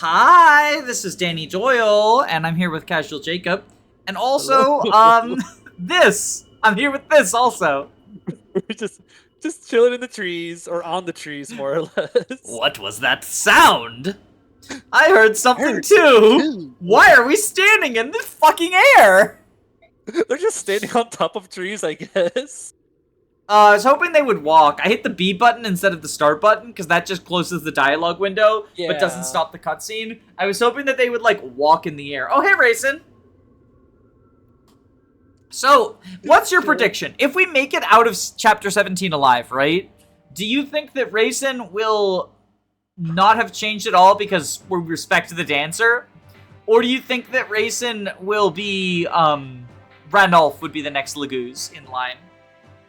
Hi, this is Danny Doyle, and I'm here with Casual Jacob. And also, Hello. I'm here with this also. We're just chilling in the trees or on the trees more or less. What was that sound? I heard I something heard something too. too. Why are we standing in the fucking air? They're just standing on top of trees, I guess. I was hoping they would walk. I hit the B button instead of the start button because that just closes the dialogue window, but doesn't Yeah. stop the cutscene. I was hoping that they would like walk in the air. Oh, hey, Rayson. So, what's your Chilling. prediction? If we make it out of chapter 17 alive, right? Do you think that Rayson will not have changed at all because we respect the dancer? Or do you think that Rayson will be, Ranulph would be the next Laguz in line?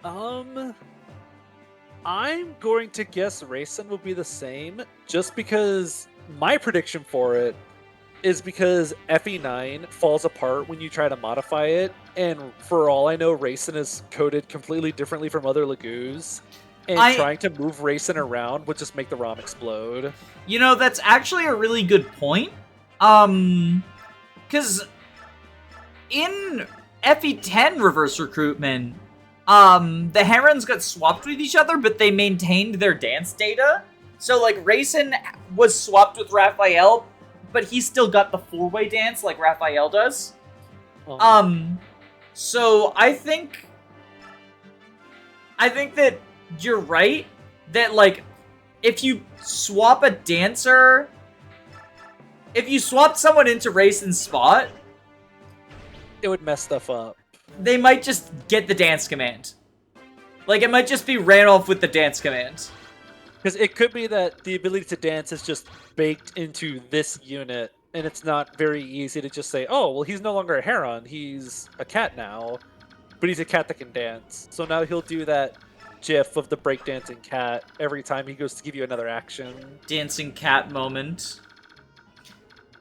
I'm going to guess Rayson will be the same, just because my prediction for it is because FE9 falls apart when you try to modify it, and for all I know, Rayson is coded completely differently from other Lagoos, and trying to move Rayson around would just make the ROM explode. You know, that's actually a really good point. Because in FE10 reverse recruitment, the Herons got swapped with each other, but they maintained their dance data. So, like, Rayson was swapped with Raphael, but he still got the four-way dance like Raphael does. So I think that you're right, that, like, if you swap a dancer, if you swap someone into Rayson's spot, it would mess stuff up. They might just get the dance command. Like, it might just be Ranulph with the dance command. Because it could be that the ability to dance is just baked into this unit, and it's not very easy to just say, oh, well, he's no longer a Heron, he's a cat now, but he's a cat that can dance. So now he'll do that gif of the breakdancing cat every time he goes to give you another action. Dancing cat moment.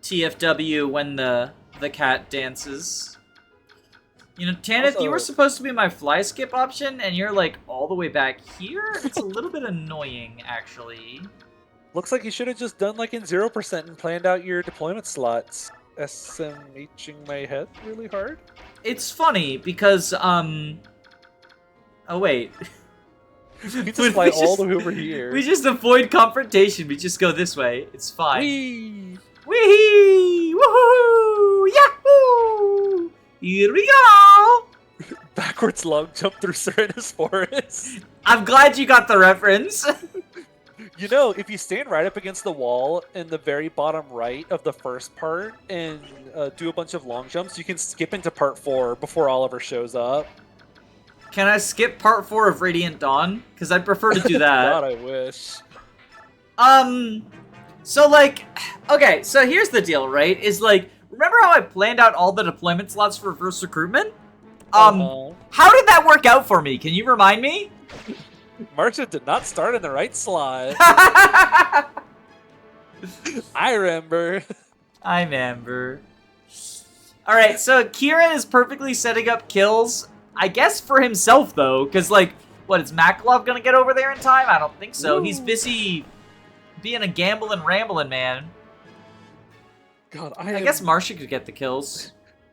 TFW when the cat dances. You know, Tanith, Also, you were supposed to be my fly skip option, and you're, like, all the way back here? It's a little bit annoying, actually. Looks like you should have just done, like, in 0% and planned out your deployment slots. SMHing my head really hard? It's funny, because, Oh, wait. We just fly all the way over here. We just avoid confrontation. We just go this way. It's fine. Whee! Wee! Woohoo! Yahoo! Here we go! Backwards long jump through Serenus Forest. I'm glad you got the reference. You know, if you stand right up against the wall in the very bottom right of the first part and do a bunch of long jumps, you can skip into part 4 before Oliver shows up. Can I skip part 4 of Radiant Dawn? Because I'd prefer to do that. God, I wish. So, like, okay, so here's the deal, right? Is, like, remember how I planned out all the deployment slots for reverse recruitment? How did that work out for me? Can you remind me? Marcia did not start in the right slot. I remember. I remember. Alright, so Kieran is perfectly setting up kills, I guess for himself, though, because, like, what, is Makalov gonna get over there in time? I don't think so. Ooh. He's busy being a gambling, rambling man. God, I guess Marcia could get the kills.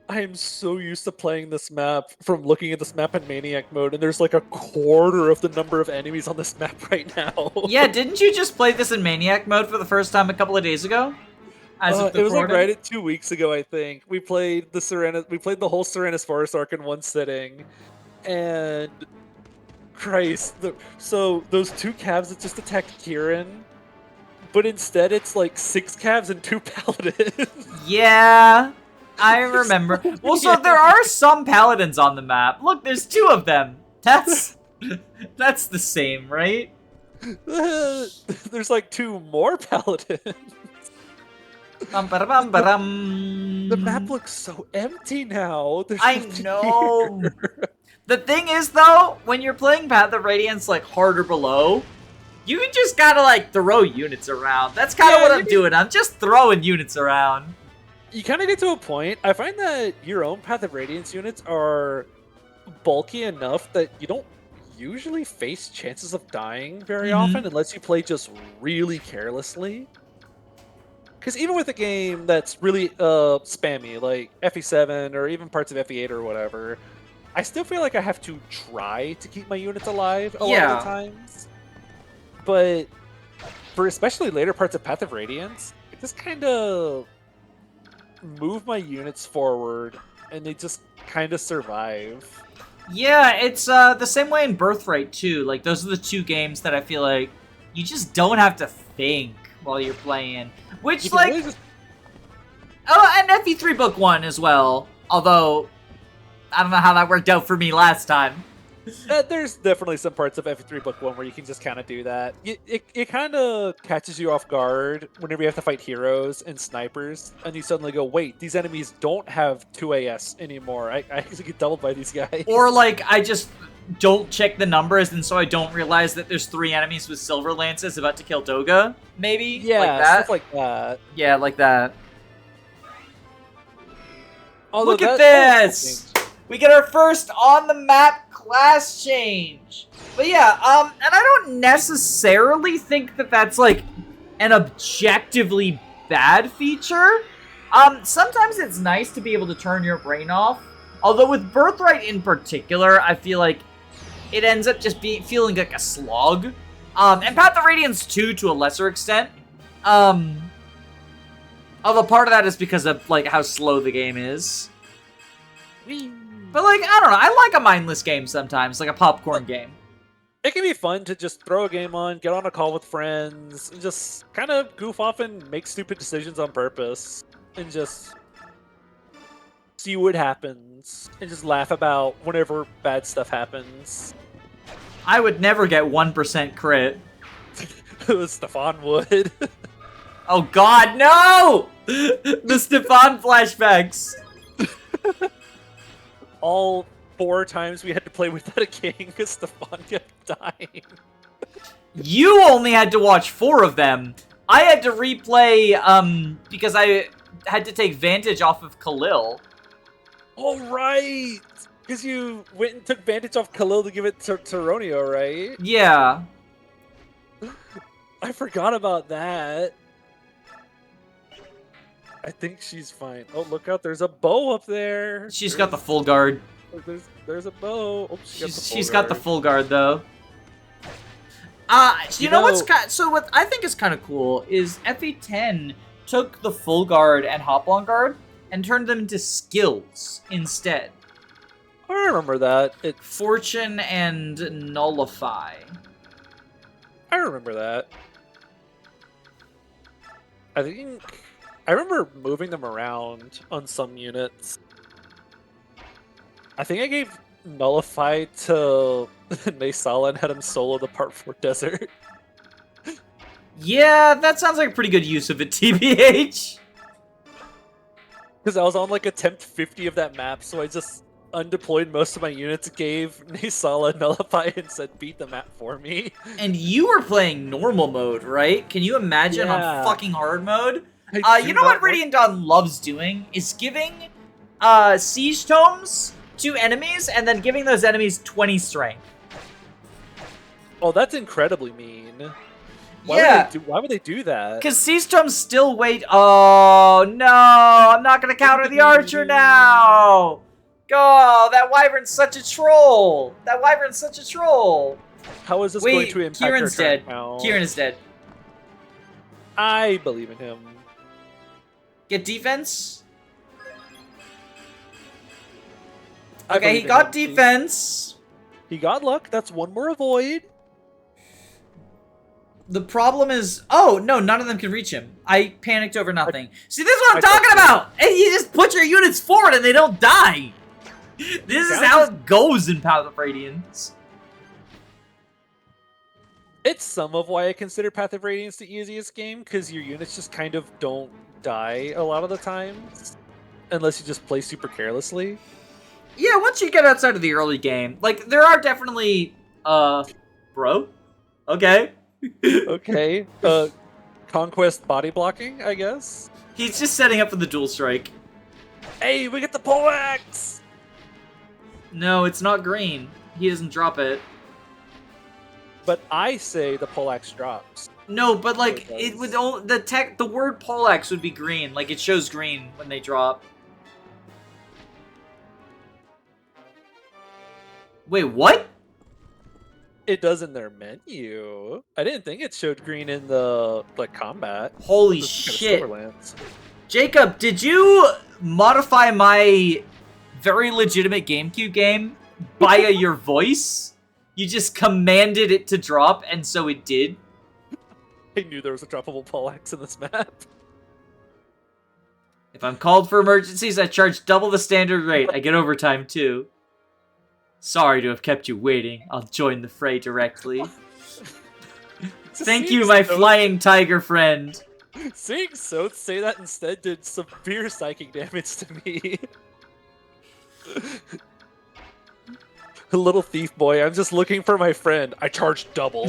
I am so used to playing this map from looking at this map in Maniac mode, and there's like a quarter of the number of enemies on this map right now. Yeah, didn't you just play this in Maniac mode for the first time a couple of days ago? It was like right at 2 weeks ago, I think. We played the whole Serenus Forest arc in one sitting, and Christ, so those 2 calves that just attacked Kieran, but instead it's like 6 calves and 2 paladins. Yeah, I remember. Well, so there are some paladins on the map. Look, there's 2 of them. That's the same, right? There's like 2 more paladins. The map looks so empty now. I know. The thing is, though, when you're playing Path of Radiance, like, hard or below, you just gotta, like, throw units around. That's kind of what I'm doing. I'm just throwing units around. You kind of get to a point. I find that your own Path of Radiance units are bulky enough that you don't usually face chances of dying very often unless you play just really carelessly. Because even with a game that's really spammy, like FE7 or even parts of FE8 or whatever, I still feel like I have to try to keep my units alive a lot of the times. But for especially later parts of Path of Radiance, I just kind of move my units forward and they just kind of survive. Yeah, it's the same way in Birthright too. Like those are the two games that I feel like you just don't have to think while you're playing. Which like really oh, and FE3 Book 1 as well. Although I don't know how that worked out for me last time. There's definitely some parts of FE3 Book 1 where you can just kind of do that. It kind of catches you off guard whenever you have to fight heroes and snipers, and you suddenly go, wait, these enemies don't have 2 AS anymore. I actually get doubled by these guys. Or like, I just don't check the numbers, and so I don't realize that there's 3 enemies with silver lances about to kill Doga, maybe? Yeah, like that. Stuff like that. Yeah, like that. Although look at this! We get our first on-the-map class change. But yeah, and I don't necessarily think that that's, like, an objectively bad feature. Sometimes it's nice to be able to turn your brain off. Although with Birthright in particular, I feel like it ends up just feeling like a slog. And Path of Radiance 2 to a lesser extent. Although part of that is because of, like, how slow the game is. But, like, I don't know. I like a mindless game sometimes, like a popcorn game. It can be fun to just throw a game on, get on a call with friends, and just kind of goof off and make stupid decisions on purpose. And just see what happens. And just laugh about whenever bad stuff happens. I would never get 1% crit. Stefan would. Oh god, no! The Stefan flashbacks. All 4 times we had to play without a king because Stefan kept dying. You only had to watch 4 of them. I had to replay, because I had to take Vantage off of Khalil. Oh, right! Because you went and took Vantage off Khalil to give it to Ronio, right? Yeah. I forgot about that. I think she's fine. Oh, look out, there's a bow up there. She's got the full guard. There's a bow. Oh, she's got the full guard, though. You know what's so what I think is kind of cool is FE10 took the full guard and Hoplon guard and turned them into skills instead. I remember that. It's Fortune and Nullify. I remember that. I think I remember moving them around on some units. I think I gave Nullify to Naysala and had him solo the Part 4 desert. Yeah, that sounds like a pretty good use of it, TBH. Because I was on like attempt 50 of that map, so I just undeployed most of my units, gave Naysala Nullify, and said beat the map for me. And you were playing normal mode, right? Can you imagine on fucking hard mode? You know what Radiant Dawn loves doing? Is giving siege tomes to enemies and then giving those enemies 20 strength. Oh, that's incredibly mean. Why would they do that? Because siege tomes still wait. Oh no, I'm not gonna counter the archer now. Oh, that wyvern's such a troll. How is this going to impact Kieran's dead. Now? Kieran is dead. I believe in him. Get defense. Okay, he got defense. He got luck. That's one more avoid. The problem is, oh no, none of them can reach him. I panicked over nothing. See, this is what I'm talking about. And you just put your units forward and they don't die. This is how it goes in Path of Radiance. It's some of why I consider Path of Radiance the easiest game, because your units just kind of don't die a lot of the times, unless you just play super carelessly. Yeah, once you get outside of the early game, like, there are definitely, bro? Okay. Okay. Conquest body blocking, I guess? He's just setting up for the dual strike. Hey, we get the poleaxe! No, it's not green. He doesn't drop it. But I say the poleaxe drops. No, but like it it would does. the word poleaxe would be green. Like it shows green when they drop. Wait, what? It does in their menu. I didn't think it showed green in the like combat. Holy This is kind of shit. Silverlands. Jacob, did you modify my very legitimate GameCube game via your voice? You just commanded it to drop, and so it did? I knew there was a droppable poleaxe in this map. If I'm called for emergencies, I charge double the standard rate. I get overtime, too. Sorry to have kept you waiting. I'll join the fray directly. Thank you, my flying tiger friend. Seeing Soth say that instead did severe psychic damage to me. Little thief boy, I'm just looking for my friend. I charge double.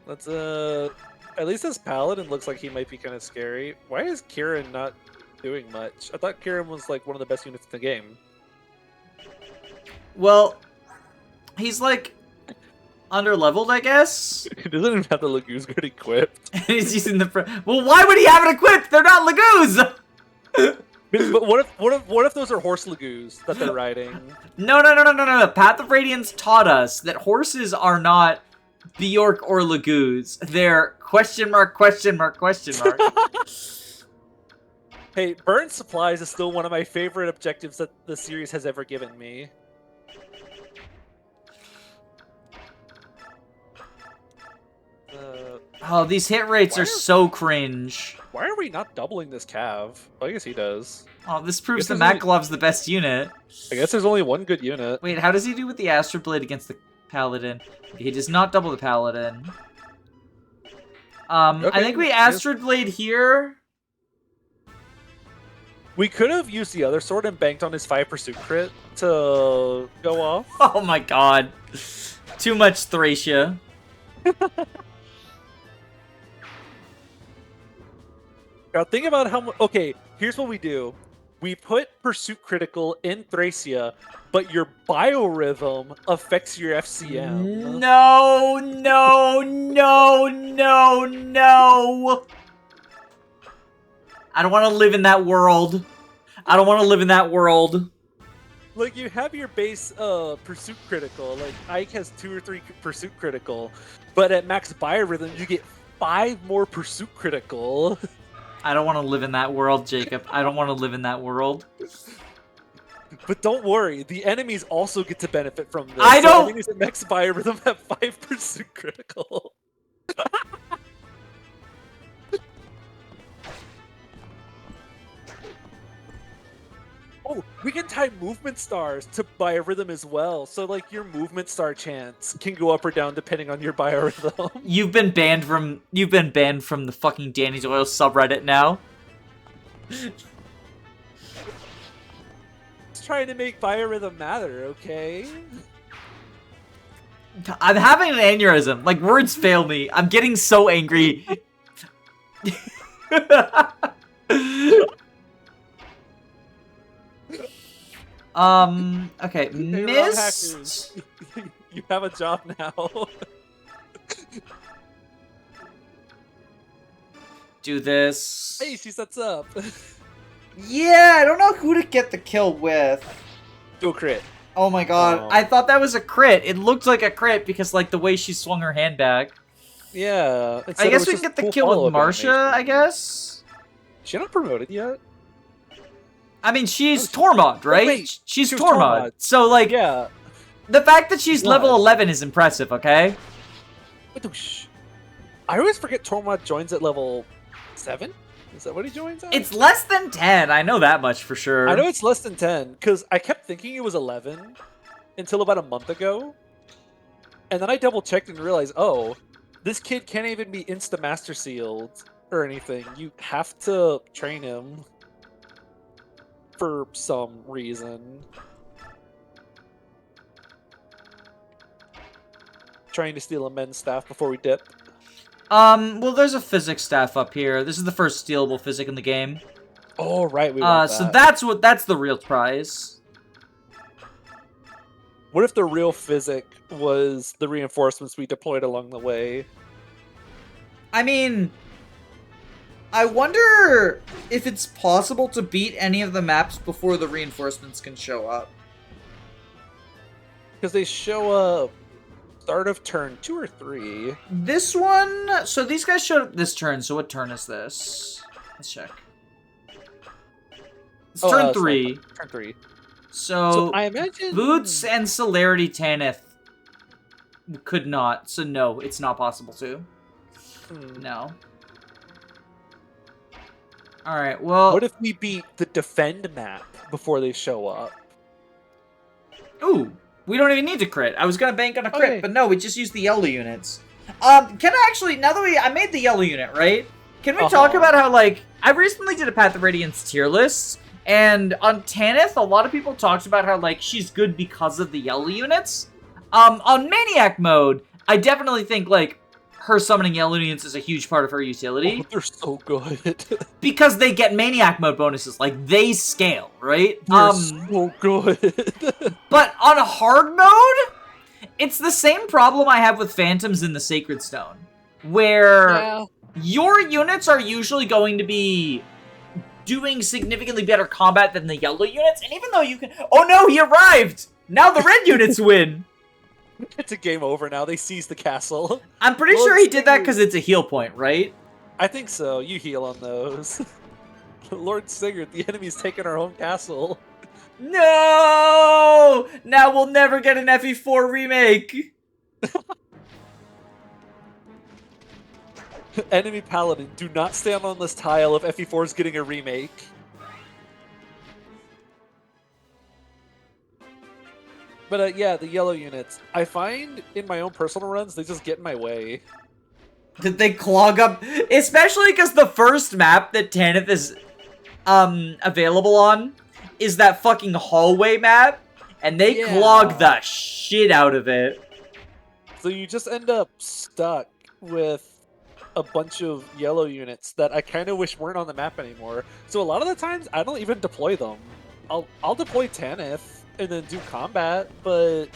Let's at least this paladin looks like he might be kind of scary. Why is Kieran not doing much? I thought Kieran was like one of the best units in the game. Well, he's like under-leveled, I guess. He doesn't even have the Lagoose Guard equipped. He's using the well, why would he have it equipped? They're not Lagoos! But what if those are horse Lagoos that they're riding? No. Path of Radiance taught us that horses are not Bjork or Lagoos. They're question mark. Hey, burn supplies is still one of my favorite objectives that the series has ever given me. Oh, these hit rates are so cringe. Why are we not doubling this cav? Well, I guess he does. Oh, this proves that Makalov's the best unit. I guess there's only one good unit. Wait, how does he do with the Astral Blade against the Paladin? He does not double the Paladin. Okay, I think we Astral Blade here. We could have used the other sword and banked on his 5 pursuit crit to go off. Oh my god. Too much Thracia. Now think about how much... Okay, here's what we do. We put Pursuit Critical in Thracia, but your biorhythm affects your FCM. No. I don't want to live in that world. Like, you have your base Pursuit Critical. Like, Ike has 2 or 3 Pursuit Critical, but at max biorhythm, you get 5 more Pursuit Critical. I don't want to live in that world, Jacob. I don't want to live in that world. But don't worry, the enemies also get to benefit from this. I don't... So enemies at max biorhythm have 5 Pursuit Critical. Oh, we can tie movement stars to biorhythm as well. So, like, your movement star chance can go up or down depending on your biorhythm. You've been banned from the fucking Danny's Oil subreddit now. Just trying to make biorhythm matter, okay? I'm having an aneurysm. Like, words fail me. I'm getting so angry. Okay, missed. You have a job now. Do this. Hey, she sets up. Yeah, I don't know who to get the kill with. Do a crit. Oh my god, I thought that was a crit. It looked like a crit because, like, the way she swung her hand back. Yeah. I guess we can get the kill with Marsha, I guess? She not promoted yet? I mean, she's Tormod, right? Wait, she's Tormod. So, like, yeah. The fact that she's level 11 is impressive, okay? I always forget Tormod joins at level 7? Is that what he joins at? It's less than 10. I know that much for sure. I know it's less than 10, because I kept thinking it was 11 until about a month ago. And then I double-checked and realized, oh, this kid can't even be Insta-Master Sealed or anything. You have to train him for some reason. Trying to steal a men's staff before we dip. Well, there's a physics staff up here. This is the first stealable physic in the game. Oh, right, we want that. So that's the real prize. What if the real physic was the reinforcements we deployed along the way? I mean, I wonder if it's possible to beat any of the maps before the reinforcements can show up. Because they show up start of turn 2 or 3. This one, so these guys showed up this turn, so what turn is this? Let's check. It's turn 3. Turn 3. So I imagine Boots and Celerity Tanith could not, so no, it's not possible to. No. Alright, well... What if we beat the defend map before they show up? Ooh, we don't even need to crit. I was gonna bank on a crit, Okay. but no, we just used the yellow units. Can I actually, now that I made the yellow unit, right? Can we talk about how, like, I recently did a Path of Radiance tier list, and on Tanith, a lot of people talked about how, like, she's good because of the yellow units. On Maniac mode, I definitely think, like, her summoning yellow units is a huge part of her utility. Oh, they're so good. Because they get Maniac mode bonuses. Like, they scale, right? They're so good. But on hard mode, it's the same problem I have with Phantoms in the Sacred Stone. Where your units are usually going to be doing significantly better combat than the yellow units. And even though you can... Oh no, he arrived! Now the red units win! It's a game over now. They seized the castle. I'm pretty sure he did that because it's a heal point, right? I think so. You heal on those. Lord Sigurd, the enemy's taking our home castle. No! Now we'll never get an FE4 remake. Enemy Paladin, do not stand on this tile if FE4 is getting a remake. But yeah, the yellow units. I find in my own personal runs, they just get in my way. Did they clog up? Especially because the first map that Tanith is available on is that fucking hallway map. And they clog the shit out of it. So you just end up stuck with a bunch of yellow units that I kind of wish weren't on the map anymore. So a lot of the times, I don't even deploy them. I'll deploy Tanith and then do combat, but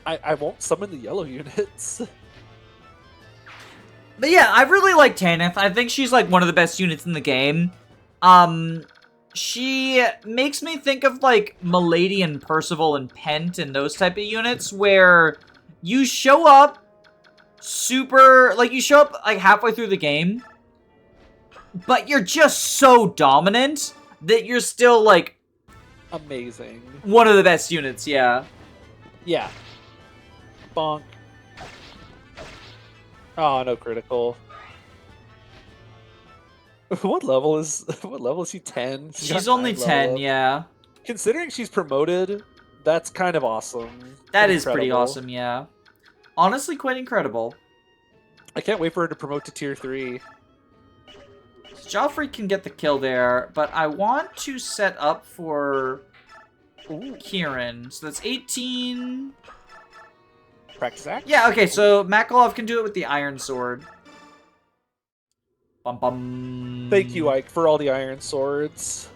I won't summon the yellow units. But yeah, I really like Tanith. I think she's like one of the best units in the game. She makes me think of like Milady and Percival and Pent and those type of units where you show up you show up like halfway through the game, but you're just so dominant that you're still like amazing. One of the best units, yeah. Yeah. Bonk. Oh, no critical. What level is she? 10? She's only 10, yeah. Considering she's promoted, that's kind of awesome. That is pretty awesome, yeah. Honestly, quite incredible. I can't wait for her to promote to tier 3. Joffrey can get the kill there, but I want to set up for Kieran. So that's 18. Practice act? Yeah, okay, so Makalov can do it with the Iron Sword. Bum bum. Thank you, Ike, for all the iron swords.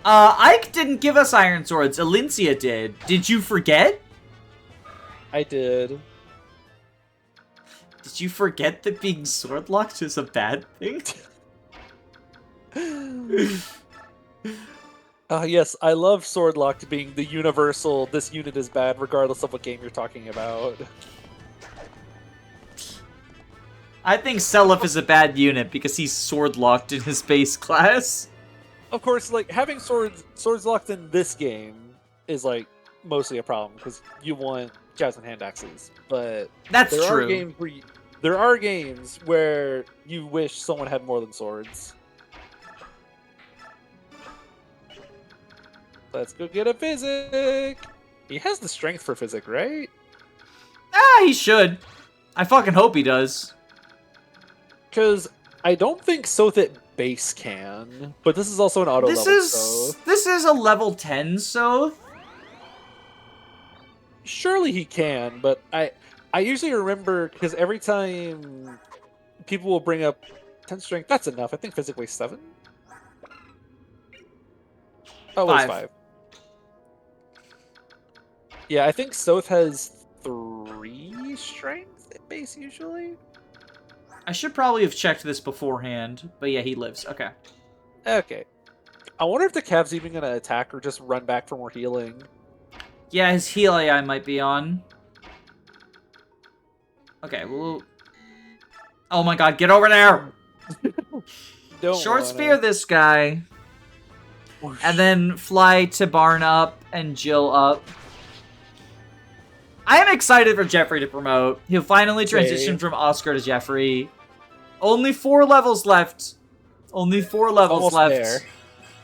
Ike didn't give us iron swords. Alincia did. Did you forget? I did. Did you forget that being sword locked is a bad thing? Yes, I love sword locked being the universal, this unit is bad regardless of what game you're talking about. I think Seliph is a bad unit because he's sword locked in his base class. Of course, like, having swords locked in this game is, like, mostly a problem because you want jabs and hand axes. But that's true. There are games where you wish someone had more than swords. Let's go get a Physic! He has the strength for Physic, right? He should. I fucking hope he does. Because I don't think Sothit base can, but this is also an auto level Soth. This is a level 10 Soth. Surely he can, but I usually remember, because every time people will bring up 10 strength, that's enough. I think Physic weighs 7. Oh, it was 5. Yeah, I think Soth has 3 strength at base usually. I should probably have checked this beforehand, but yeah, he lives. Okay. Okay. I wonder if the Cav's even gonna attack or just run back for more healing. Yeah, his heal AI might be on. Okay, well... Oh my god, get over there! Short spear this guy. Whoosh. And then fly to Barn up and Jill up. I am excited for Jeffrey to promote. He'll finally transition from Oscar to Jeffrey. Only 4 levels left. Only 4 levels left. There.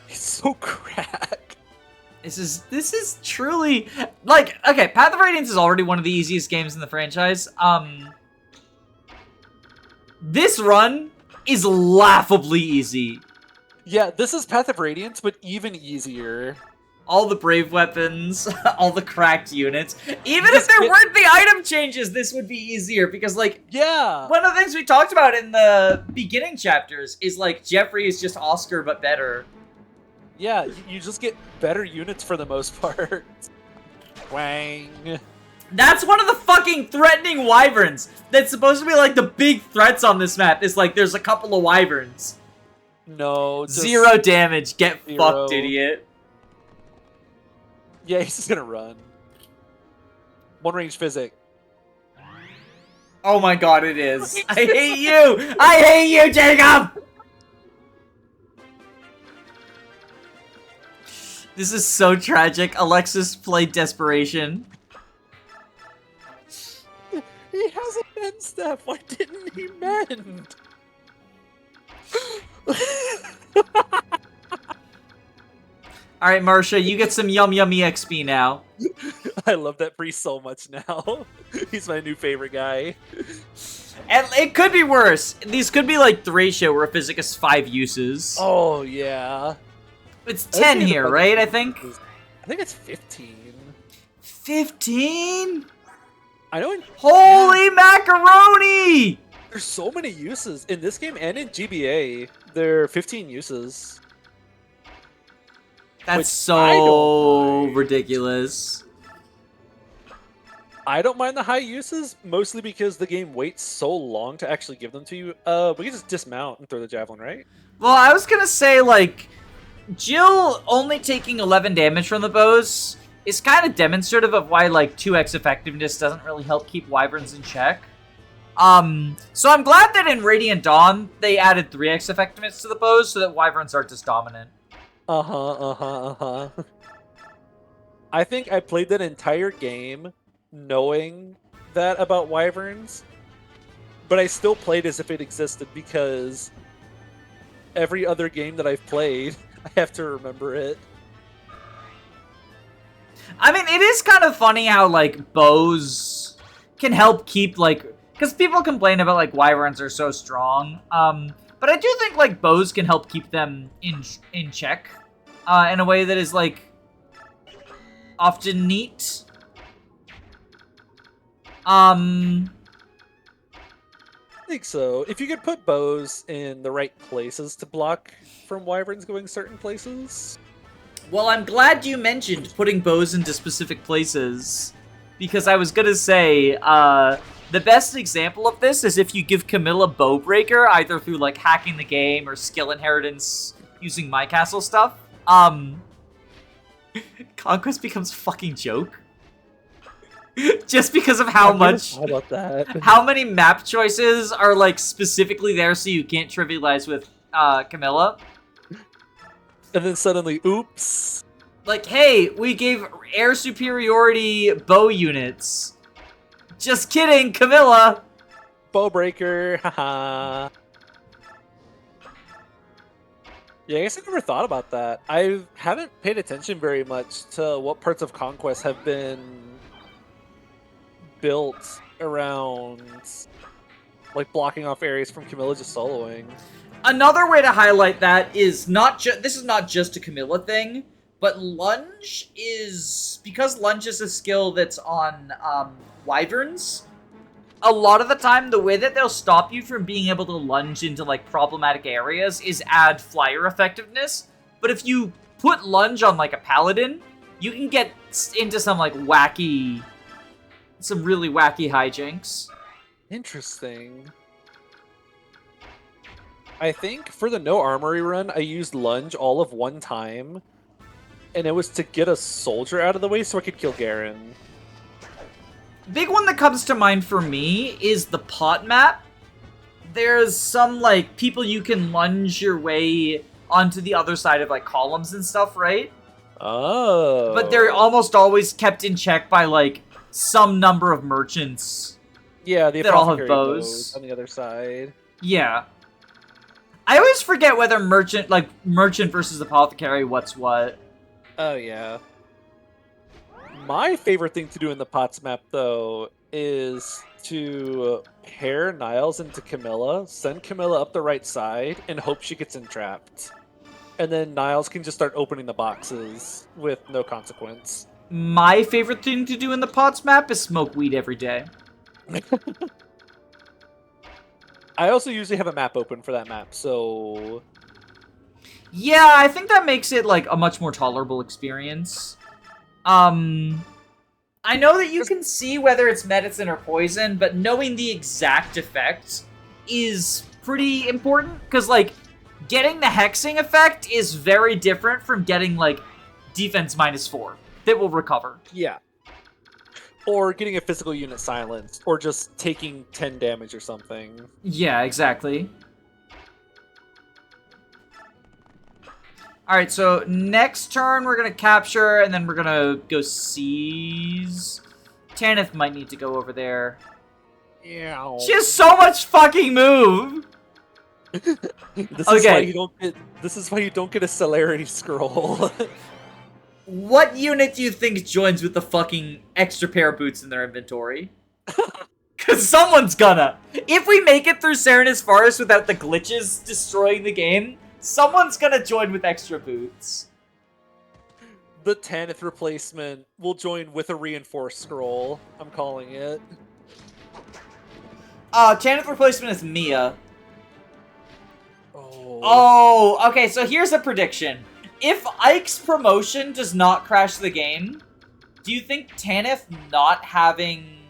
He's so cracked. This is truly like, okay, Path of Radiance is already one of the easiest games in the franchise. This run is laughably easy. Yeah, this is Path of Radiance, but even easier. All the brave weapons, all the cracked units. Even if there weren't the item changes, this would be easier because, like, yeah, one of the things we talked about in the beginning chapters is like Jeffrey is just Oscar but better. Yeah, you just get better units for the most part. Wang. That's one of the fucking threatening wyverns. That's supposed to be like the big threats on this map. Is like there's a couple of wyverns. No. 0 damage. Get 0. fucked, idiot. Yeah, he's just gonna run. 1 range physic. Oh my god, it is. I hate you! I hate you, Jacob! This is so tragic. Alexis played Desperation. He has a mend staff. Why didn't he mend? Alright, Marsha, you get some yummy XP now. I love that priest so much now. He's my new favorite guy. And it could be worse. These could be like Thracia, where Physic has 5 uses. Oh, yeah. It's 10 here, right, I think? I think it's 15. 15? I know. Holy macaroni! There's so many uses in this game and in GBA. There are 15 uses. That's so ridiculous. I don't mind the high uses, mostly because the game waits so long to actually give them to you. We can just dismount and throw the javelin, right? Well, I was gonna say, like, Jill only taking 11 damage from the bows is kind of demonstrative of why, like, 2x effectiveness doesn't really help keep wyverns in check. So I'm glad that in Radiant Dawn, they added 3x effectiveness to the bows so that wyverns aren't as dominant. I think I played that entire game knowing that about wyverns, but I still played as if it existed because every other game that I've played, I have to remember it. I mean, it is kind of funny how, like, bows can help keep, like... Because people complain about, like, wyverns are so strong. But I do think, like, bows can help keep them in check. In a way that is, like, often neat. I think so. If you could put bows in the right places to block from wyverns going certain places. Well, I'm glad you mentioned putting bows into specific places. Because I was gonna say, the best example of this is if you give Camilla Bowbreaker, either through, like, hacking the game or skill inheritance using My Castle stuff. Conquest becomes a fucking joke. Just because of how much... How about that? How many map choices are, like, specifically there so you can't trivialize with Camilla. And then suddenly, oops. Like, hey, we gave air superiority bow units. Just kidding, Camilla! Bowbreaker, haha. Yeah, I guess I never thought about that. I haven't paid attention very much to what parts of Conquest have been built around, like, blocking off areas from Camilla just soloing. Another way to highlight that is not just... This is not just a Camilla thing, but Lunge is... Because Lunge is a skill that's on wyverns, a lot of the time, the way that they'll stop you from being able to lunge into, like, problematic areas is add flyer effectiveness. But if you put lunge on, like, a paladin, you can get into some like wacky, some really wacky hijinks. Interesting. I think for the no armory run, I used lunge all of one time, and it was to get a soldier out of the way so I could kill Garen. Big one that comes to mind for me is the pot map. There's some like people you can lunge your way onto the other side of like columns and stuff, right? Oh. But they're almost always kept in check by like some number of merchants. Yeah, the that all have apothecary bows on the other side. Yeah. I always forget whether merchant versus apothecary what's what. Oh, yeah. My favorite thing to do in the Pots map, though, is to pair Niles into Camilla, send Camilla up the right side, and hope she gets entrapped. And then Niles can just start opening the boxes with no consequence. My favorite thing to do in the Pots map is smoke weed every day. I also usually have a map open for that map, so... Yeah, I think that makes it, like, a much more tolerable experience. I know that you can see whether it's medicine or poison, but knowing the exact effect is pretty important, because, like, getting the hexing effect is very different from getting, like, defense -4 that will recover. Yeah. Or getting a physical unit silenced, or just taking 10 damage or something. Yeah, exactly. Alright, so next turn we're gonna capture, and then we're gonna go seize. Tanith might need to go over there. Yeah. She has so much fucking move! This is why you don't get a celerity scroll. What unit do you think joins with the fucking extra pair of boots in their inventory? Because someone's gonna. If we make it through Serenus Forest without the glitches destroying the game, someone's gonna join with extra boots. The Tanith replacement will join with a reinforced scroll. I'm calling it. Tanith replacement is Mia. Oh, okay, so here's a prediction. If Ike's promotion does not crash the game, do you think Tanith not having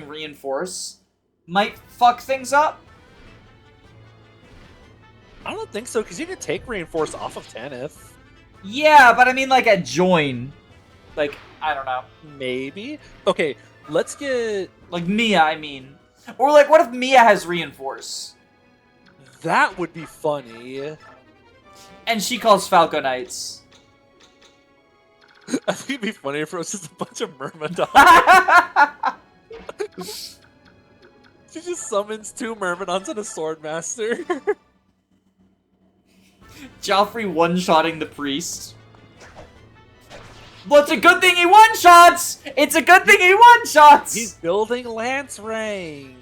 reinforce might fuck things up? I don't think so, because you can take reinforce off of Tanith. Yeah, but I mean like at join. Like, I don't know. Maybe? Okay, let's get... Like Mia, I mean. Or like, what if Mia has reinforce? That would be funny. And she calls Falco Knights. I think it'd be funny if it was just a bunch of Myrmidons. She just summons 2 Myrmidons and a Swordmaster. Joffrey one-shotting the priest. Well, it's a good thing he one-shots! It's a good thing he one-shots! He's building Lance rank.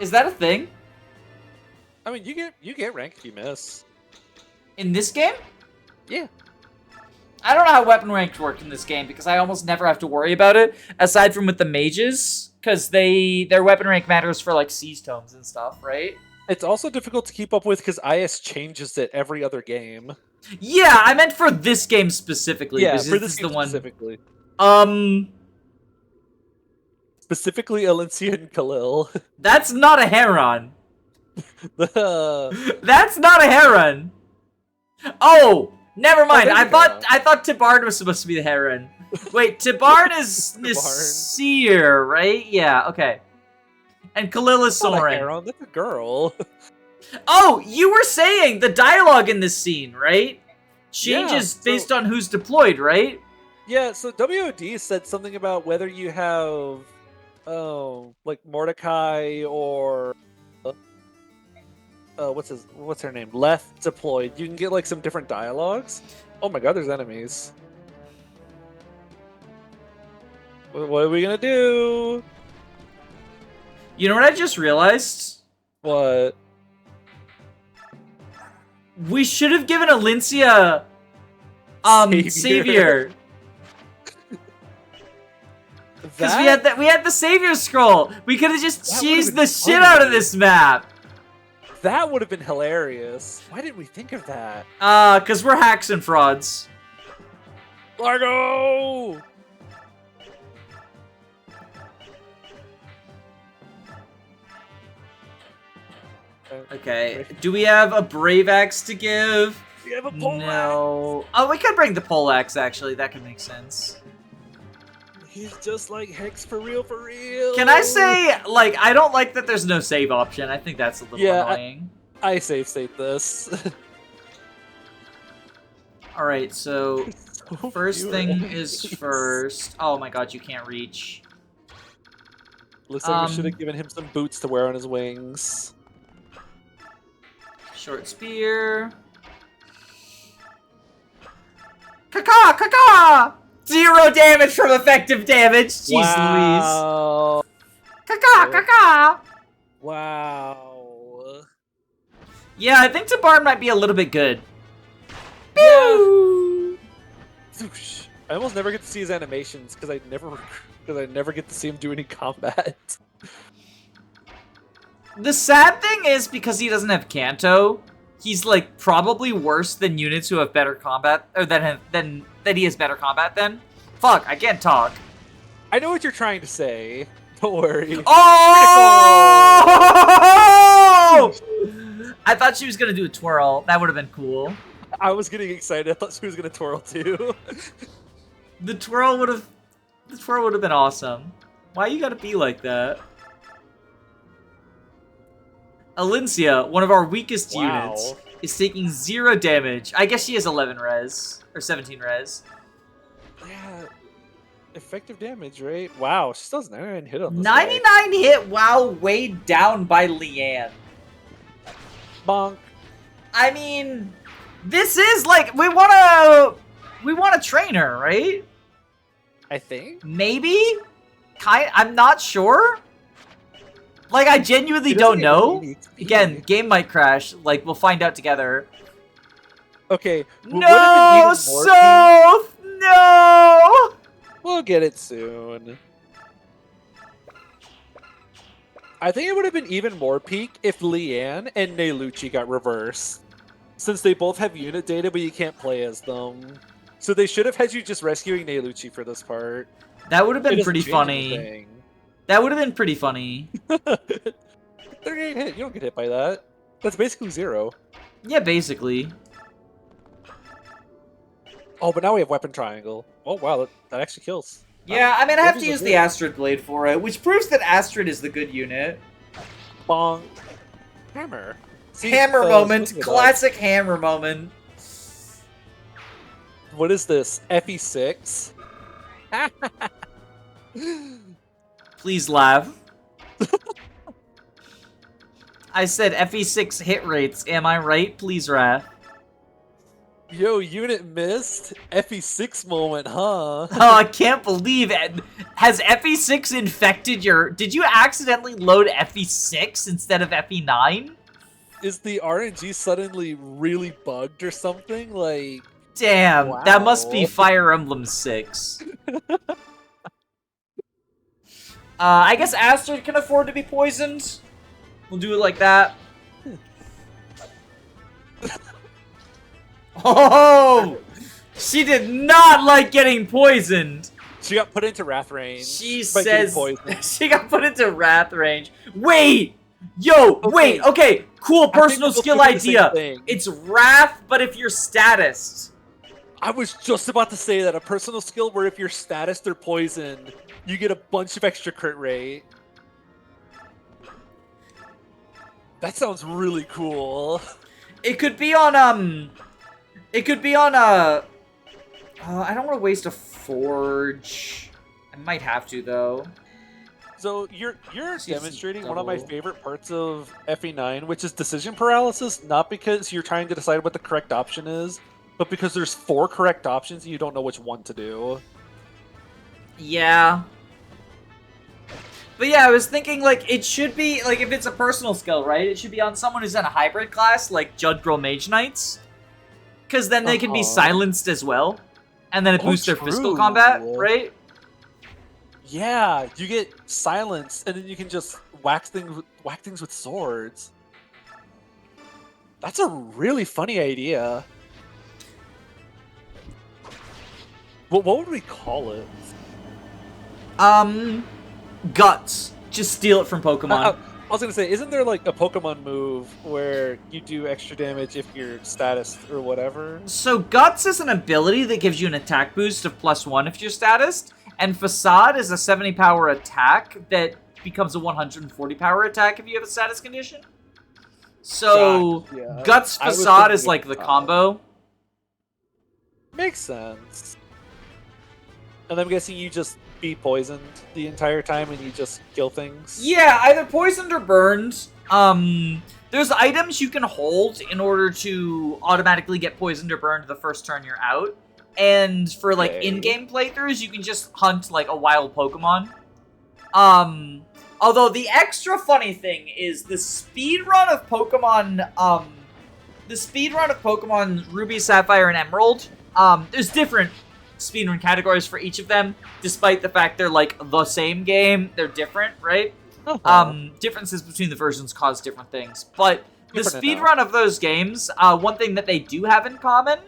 Is that a thing? I mean, you get rank if you miss. In this game? Yeah. I don't know how weapon ranks work in this game because I almost never have to worry about it, aside from with the mages, because their weapon rank matters for like siege tomes and stuff, right? It's also difficult to keep up with because IS changes it every other game. Yeah, I meant for this game specifically. Yeah, because for this this is game the one. specifically. Specifically, Alencia and Khalil. That's not a Heron. That's not a Heron. Oh, never mind. I thought Tibard was supposed to be the Heron. Wait, Tibard is Nasir, right? Yeah, okay. And Khalil is Soren. Heron, that's a girl. Oh, you were saying the dialogue in this scene, right? Changes based on who's deployed, right? Yeah, so WOD said something about whether you have, like Mordecai or what's her name? Leth deployed. You can get like some different dialogues. Oh my god, there's enemies. What are we gonna do? You know what I just realized? What? We should have given Alencia Savior. Because we had the Savior scroll. We could have just cheesed the shit out of this map. That would have been hilarious. Why didn't we think of that? Because we're hacks and frauds. Largo! Okay, do we have a Brave Axe to give? We have a pole No. Oh, we could bring the Pole Axe, actually. That could make sense. He's just like Hex for real, for real. Can I say, like, I don't like that there's no save option. I think that's a little annoying. I save state this. Alright, so first thing is first. Oh my god, you can't reach. Looks like we should have given him some boots to wear on his wings. Short spear. Caca! Caca! 0 damage from effective damage! Jeez Wow. Louise. Caca! Caca! Wow. Yeah, I think Tabarn might be a little bit good. Yeah. I almost never get to see his animations because I never get to see him do any combat. The sad thing is, because he doesn't have Kanto, he's like probably worse than units who have better combat, or that he has better combat than. Fuck, I can't talk. I know what you're trying to say. Don't worry. Oh! I thought she was gonna do a twirl. That would have been cool. I was getting excited. I thought she was gonna twirl too. The twirl would have been awesome. Why you gotta be like that? Alincia, one of our weakest units, is taking 0 damage. I guess she has 11 res. Or 17 res. Yeah. Effective damage, right? Wow, she still has 99 hit on this 99 guy. hit while weighed down by Leanne. Bonk. I mean, this is like, we wanna train her, right? I think? Maybe? I'm not sure. Like, I genuinely don't know. Again, game might crash. Like, we'll find out together. Okay. No, Soph! No! We'll get it soon. I think it would have been even more peak if Leanne and Neyluchi got reversed. Since they both have unit data, but you can't play as them. So they should have had you just rescuing Neyluchi for this part. That would have been pretty funny. That would have been pretty funny. 38 hit, you don't get hit by that. That's basically 0. Yeah, basically. Oh, but now we have weapon triangle. Oh wow, that actually kills. Yeah, I mean, I have to use the Astrid Blade for it, which proves that Astrid is the good unit. Bong. Hammer. See, hammer moment. Classic hammer moment. What is this? FE6? Please laugh. I said FE6 hit rates. Am I right? Please, Wrath. Yo, unit missed? FE6 moment, huh? Oh, I can't believe it. Has FE6 infected your... Did you accidentally load FE6 instead of FE9? Is the RNG suddenly really bugged or something? Like... Damn, wow. That must be Fire Emblem 6. I guess Astrid can afford to be poisoned. We'll do it like that. Oh! She did not like getting poisoned. She got put into wrath range. She says she got put into wrath range. Wait! Yo, wait, okay, cool personal skill idea. It's wrath, but if you're statused. I was just about to say that a personal skill where if you're statused or poisoned, you get a bunch of extra crit rate. That sounds really cool. It could be on I don't want to waste a forge. I might have to though. So you're demonstrating one of my favorite parts of FE9, which is decision paralysis, not because you're trying to decide what the correct option is, but because there's 4 correct options and you don't know which one to do. Yeah. But yeah, I was thinking, like, it should be, like, if it's a personal skill, right? It should be on someone who's in a hybrid class, like Judd Girl Mage Knights. Because then they can be silenced as well. And then it boosts their physical combat, right? Yeah, you get silenced, and then you can just whack things with swords. That's a really funny idea. What would we call it? Guts. Just steal it from Pokemon. I was gonna say, isn't there like a Pokemon move where you do extra damage if you're status or whatever? So Guts is an ability that gives you an attack boost of +1 if you're status, and Facade is a 70 power attack that becomes a 140 power attack if you have a status condition. So Yeah. Guts Facade is like the combo. Makes sense. And I'm guessing you just be poisoned the entire time and you just kill things? Yeah, either poisoned or burned. There's items you can hold in order to automatically get poisoned or burned the first turn you're out. And for like in-game playthroughs, you can just hunt like a wild Pokemon. Although the extra funny thing is the speedrun of Pokemon, Ruby, Sapphire, and Emerald. There's different speedrun categories for each of them, despite the fact they're like the same game. They're different, right? Differences between the versions cause different things. But the speedrun of those games, one thing that they do have in common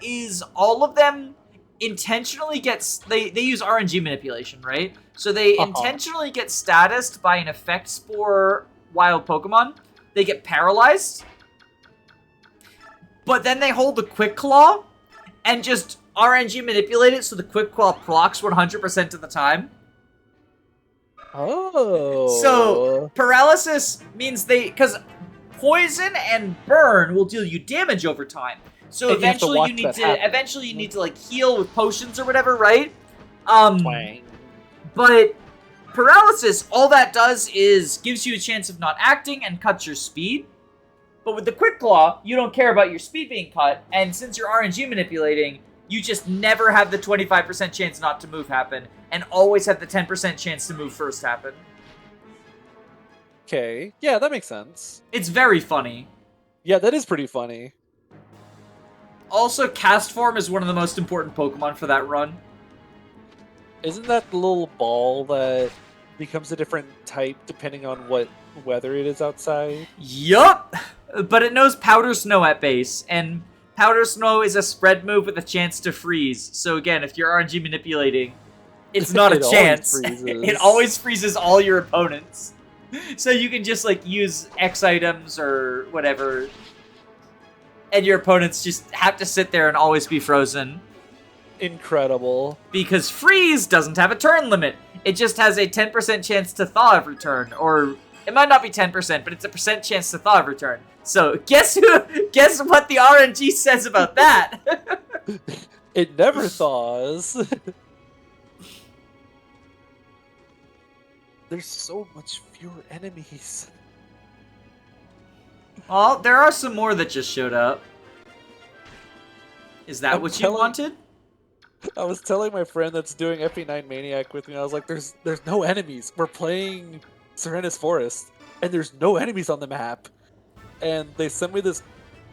is all of them intentionally they use RNG manipulation, right? So they intentionally get statused by an effect spore wild Pokemon. They get paralyzed, but then they hold the Quick Claw and just RNG manipulate it so the Quick Claw procs 100% of the time. Oh. So paralysis means because poison and burn will deal you damage over time. So and eventually you need to like heal with potions or whatever, right? But paralysis, all that does is gives you a chance of not acting and cuts your speed. But with the Quick Claw, you don't care about your speed being cut, and since you're RNG manipulating, you just never have the 25% chance not to move happen, and always have the 10% chance to move first happen. Okay, yeah, that makes sense. It's very funny. Yeah, that is pretty funny. Also, Cast Form is one of the most important Pokemon for that run. Isn't that the little ball that becomes a different type depending on what weather it is outside? Yup! But it knows Powder Snow at base, and Powder Snow is a spread move with a chance to freeze. So again, if you're RNG manipulating, it's not a chance. It always freezes all your opponents. So you can just like use X items or whatever, and your opponents just have to sit there and always be frozen. Incredible. Because freeze doesn't have a turn limit. It just has a 10% chance to thaw every turn, or it might not be 10%, but it's a percent chance to thaw every turn. So guess what the RNG says about that? It never thaws. There's so much fewer enemies. Well, there are some more that just showed up. Is that what you wanted? I was telling my friend that's doing FE9 Maniac with me, I was like, there's no enemies. We're playing Serenus Forest, and there's no enemies on the map. And they sent me this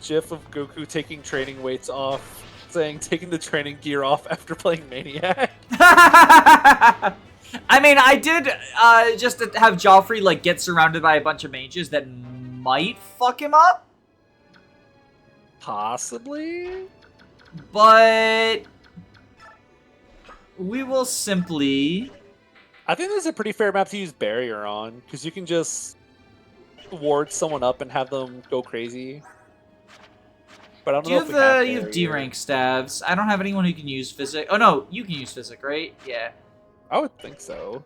gif of Goku taking training weights off, saying taking the training gear off after playing Maniac. I mean, I did just have Joffrey like get surrounded by a bunch of mages that might fuck him up. Possibly? But we will simply... I think this is a pretty fair map to use Barrier on, because you can just ward someone up and have them go crazy. But I don't know if we have you have D-rank stabs. I don't have anyone who can use Physic. Oh no, you can use Physic, right? Yeah. I would think so.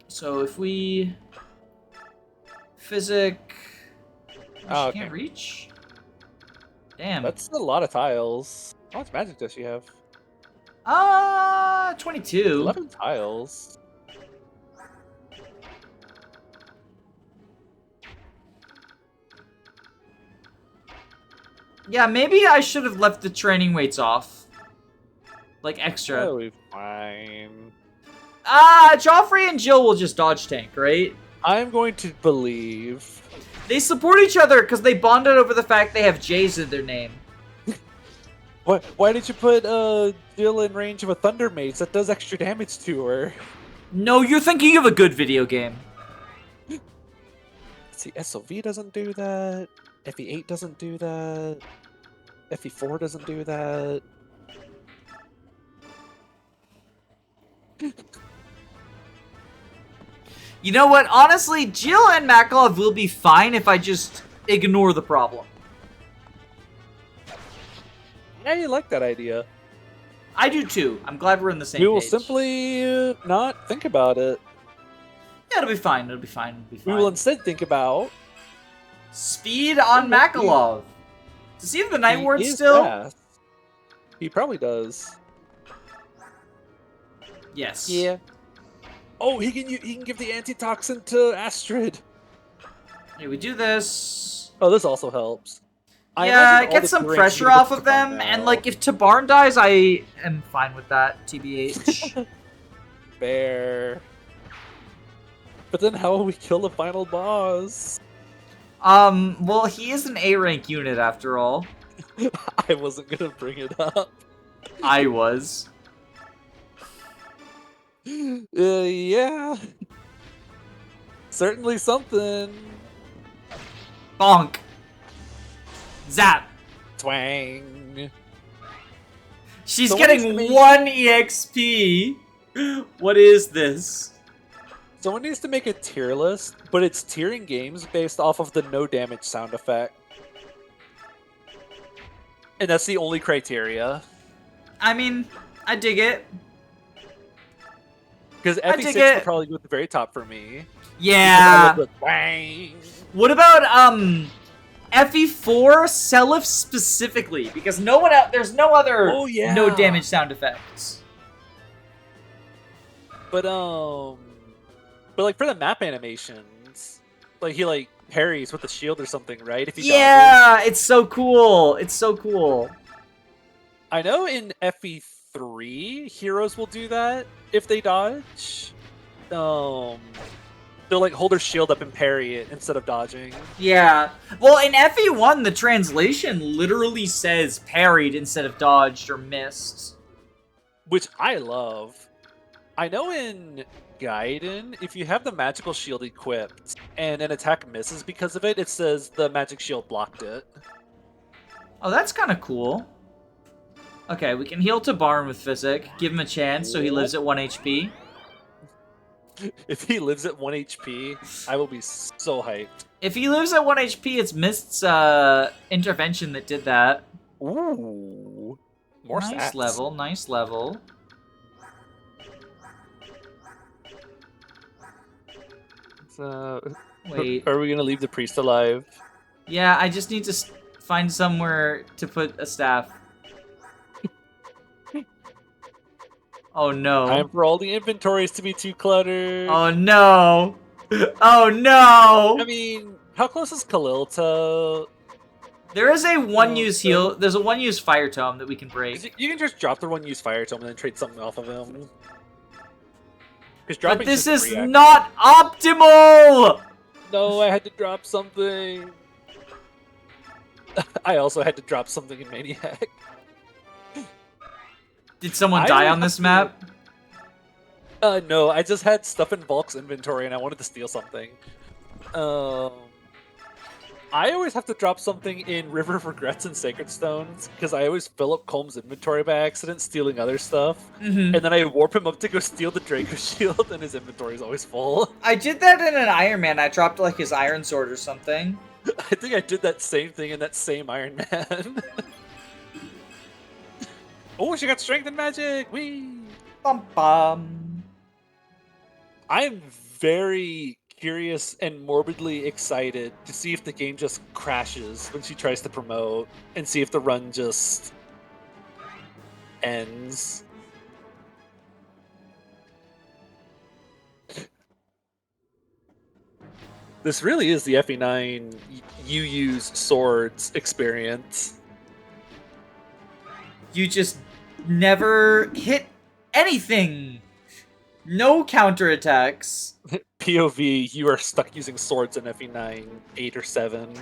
So if we... Physic... Oh, can't reach? Damn. That's a lot of tiles. How much magic does she have? 22. 11 tiles. Yeah, maybe I should have left the training weights off. Like, extra. That'll be fine. Joffrey and Jill will just dodge tank, right? I'm going to believe. They support each other because they bonded over the fact they have J's in their name. Why did you put Jill in range of a Thunder Mace that does extra damage to her? No, you're thinking of a good video game. See, SOV doesn't do that. FE8 doesn't do that. FE4 doesn't do that. You know what? Honestly, Jill and Makalov will be fine if I just ignore the problem. I like that idea. I do too. I'm glad we're on the same We page. will simply not think about it. Yeah, it'll be fine. It'll be fine. It'll be fine. We will instead think about speed on Makalov. To see if the Night Ward still. Fast. He probably does. Yes. Yeah. Oh, he can give the antitoxin to Astrid. Yeah, we do this. Oh, this also helps. Yeah, get some pressure off of them, and like if Tabarn dies, I am fine with that. TBH. Fair. But then how will we kill the final boss? Well, he is an A rank unit after all. I wasn't gonna bring it up. I was. Yeah. Certainly something. Bonk. Zap. Twang. She's Someone needs to getting make- 1 EXP. What is this? Someone needs to make a tier list, but it's tiering games based off of the no damage sound effect. And that's the only criteria. I mean, I dig it. Because I dig FE6 it. would probably go at the very top for me. Yeah. Because I love the twang. What about FE4 Selif specifically? Because no one out there's no other Oh, yeah. no damage sound effects. But like for the map animations, like he like parries with the shield or something, right? If he dodges. Yeah, it's so cool. It's so cool. I know in FE3 heroes will do that if they dodge. They'll like hold their shield up and parry it instead of dodging. Yeah. Well, in FE1, the translation literally says parried instead of dodged or missed. Which I love. I know in Gaiden, if you have the magical shield equipped and an attack misses because of it, it says the magic shield blocked it. Oh, that's kind of cool. Okay, we can heal Tabarn with Physic. Give him a chance so he lives at 1 HP. If he lives at 1 HP, I will be so hyped. If he lives at 1 HP, it's Mist's intervention that did that. Ooh. More nice stats. level, nice level. Wait. Are we gonna leave the priest alive? Yeah, I just need to find somewhere to put a staff. Oh no. Time for all the inventories to be too cluttered. Oh no. Oh no. I mean, how close is Khalil to... There is a one-use heal. There's a one-use fire tome that we can break. You can just drop the one-use fire tome and then trade something off of him. But this is not optimal! No, I had to drop something. I also had to drop something in Maniac. Did someone die on this map? No, I just had stuff in Volk's inventory and I wanted to steal something. I always have to drop something in River of Regrets and Sacred Stones because I always fill up Colm's inventory by accident, stealing other stuff. Mm-hmm. And then I warp him up to go steal the Draco Shield and his inventory is always full. I did that in an Iron Man. I dropped like his Iron Sword or something. I think I did that same thing in that same Iron Man. Oh, she got strength and magic! Whee! Bum bum. I am very curious and morbidly excited to see if the game just crashes when she tries to promote and see if the run just ends. This really is the FE9 you use swords experience. You just never hit anything. No counterattacks. POV, you are stuck using swords in FE9 8 or 7.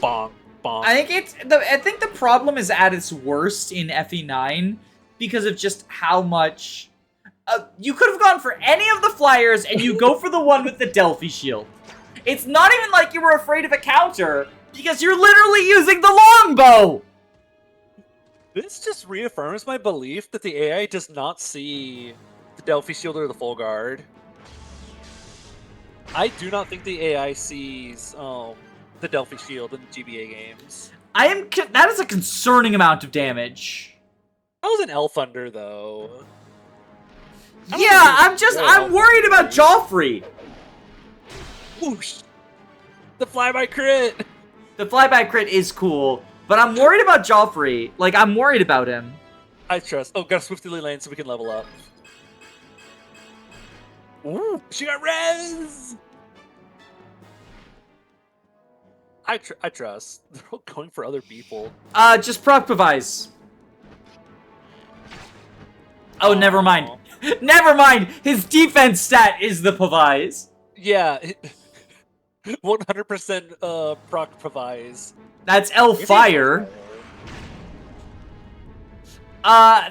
Bonk, bonk. I think the problem is at its worst in FE9 because of just how much you could have gone for any of the flyers and you go for the one with the Delphi shield. It's not even like you were afraid of a counter, because you're literally using the longbow! This just reaffirms my belief that the AI does not see the Delphi Shield or the Full Guard. I do not think the AI sees the Delphi Shield in the GBA games. That is a concerning amount of damage. That was an Elf Thunder, though. Yeah, I'm worried about Joffrey. Whoosh! The flyby crit! The flyby crit is cool, but I'm worried about Joffrey. Like, I'm worried about him. I trust. Oh, gotta swiftly lane so we can level up. Ooh, she got res! I trust. They're all going for other people. Just proc Pavise. Oh, never mind. Never mind! His defense stat is the Pavise. Yeah. 100% proc Pavise. That's Elf Fire.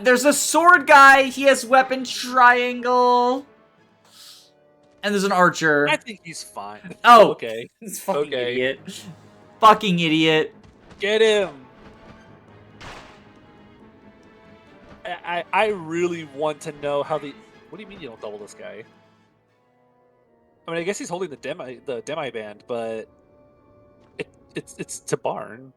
There's a sword guy. He has weapon triangle. And there's an archer. I think he's fine. Oh, okay. This fucking idiot. Fucking idiot. Get him. I really want to know how the... What do you mean you don't double this guy? I mean, I guess he's holding the demi band, but it's to Barn.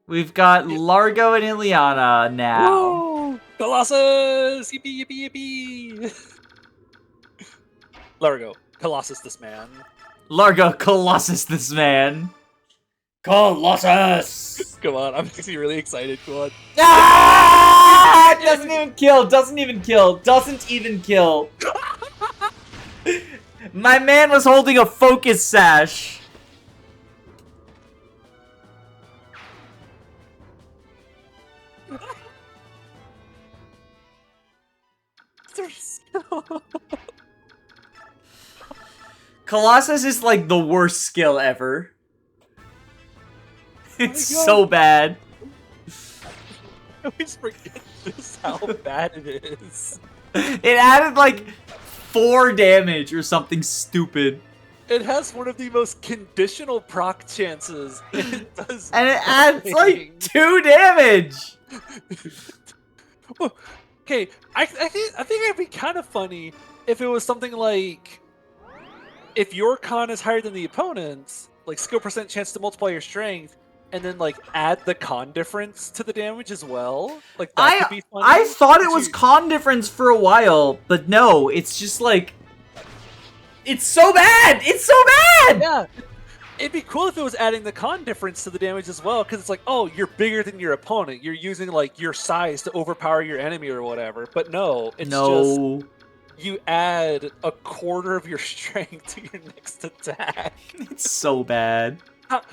We've got Largo and Ileana now. Woo! Colossus! Yippee, yippee, yippee! Largo, Colossus this man. Largo, Colossus this man. Colossus! Come on, I'm actually really excited. Come on. Ah! It doesn't even kill, doesn't even kill, doesn't even kill. My man was holding a focus sash. Colossus is like the worst skill ever. It's so bad. I always forget just how bad it is. It added like 4 damage or something stupid. It has one of the most conditional proc chances. And it does and it adds like 2 damage. Okay, I think it'd be kind of funny if it was something like, if your con is higher than the opponent's, like skill percent chance to multiply your strength, and then like add the con difference to the damage as well. Like that could be funny. I thought it was con difference for a while, but no, it's just like, it's so bad. It's so bad. Yeah. It'd be cool if it was adding the con difference to the damage as well, because it's like, oh, you're bigger than your opponent. You're using like your size to overpower your enemy or whatever. But no, it's just you add a quarter of your strength to your next attack. It's so bad.